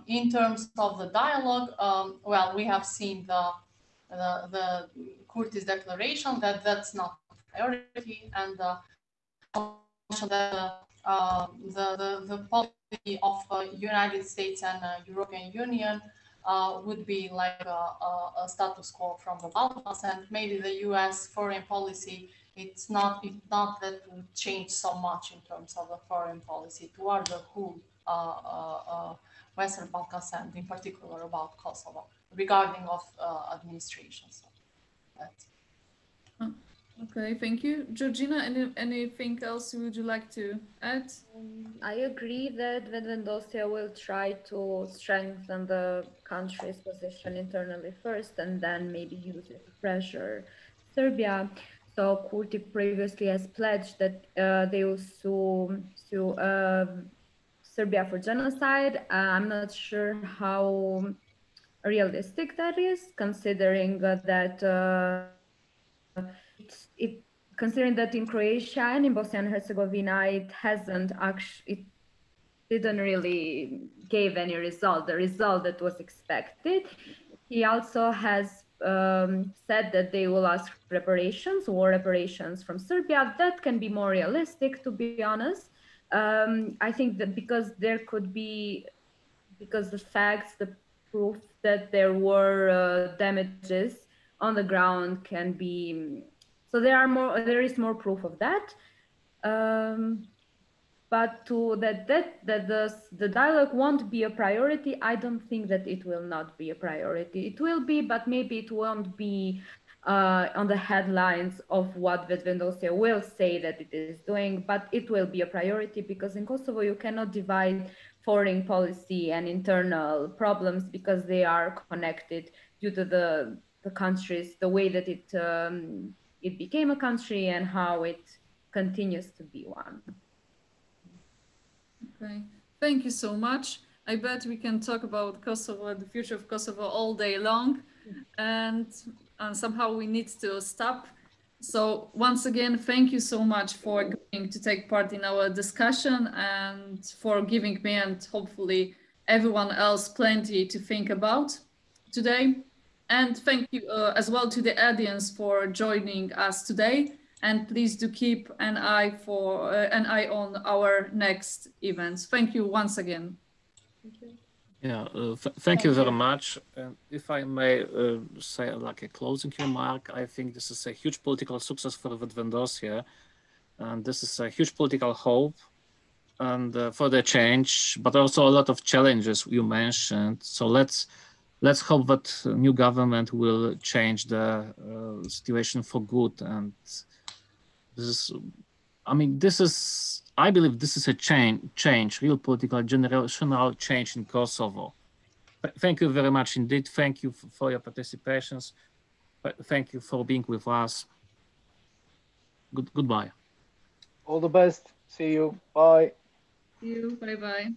in terms of the dialogue, well, we have seen the Kurtis declaration that's not a priority, and the policy of United States and European Union would be like a status quo from the Balkans, and maybe the U.S. foreign policy it's not that would change so much in terms of the foreign policy toward the whole Western Balkans and in particular about Kosovo regarding of administration. So that's okay, thank you. Georgina, anything else would you like to add? I agree that Vetvendosia will try to strengthen the country's position internally first and then maybe use it to pressure Serbia. So Kurti previously has pledged that they will sue Serbia for genocide. I'm not sure how realistic that is, considering that considering that in Croatia and in Bosnia and Herzegovina it didn't really give any result, the result that was expected. He also has said that they will ask reparations, war reparations from Serbia. That can be more realistic, to be honest. I think that because the facts, the proof that there were damages on the ground can be, so there is more proof of that. But the dialogue won't be a priority. I don't think that it will not be a priority. It will be, but maybe it won't be on the headlines of what Vetvendosia will say that it is doing, but it will be a priority because in Kosovo you cannot divide foreign policy and internal problems because they are connected due to the countries, the way that it became a country and how it continues to be one. Okay, thank you so much. I bet we can talk about Kosovo and the future of Kosovo all day long, and somehow we need to stop. So once again, thank you so much for agreeing to take part in our discussion and for giving me and hopefully everyone else plenty to think about today. And thank you as well to the audience for joining us today. And please do keep an eye on our next events. Thank you once again. Thank you. Yeah, thank you very much. And if I may say like a closing remark, I think this is a huge political success for Vetvendosia, and this is a huge political hope and for the change, but also a lot of challenges you mentioned. So let's hope that new government will change the situation for good. And this is, I believe this is a change, real political, generational change in Kosovo. Thank you very much indeed. Thank you for your participations. Thank you for being with us. Goodbye. All the best. See you. Bye. See you. Bye-bye.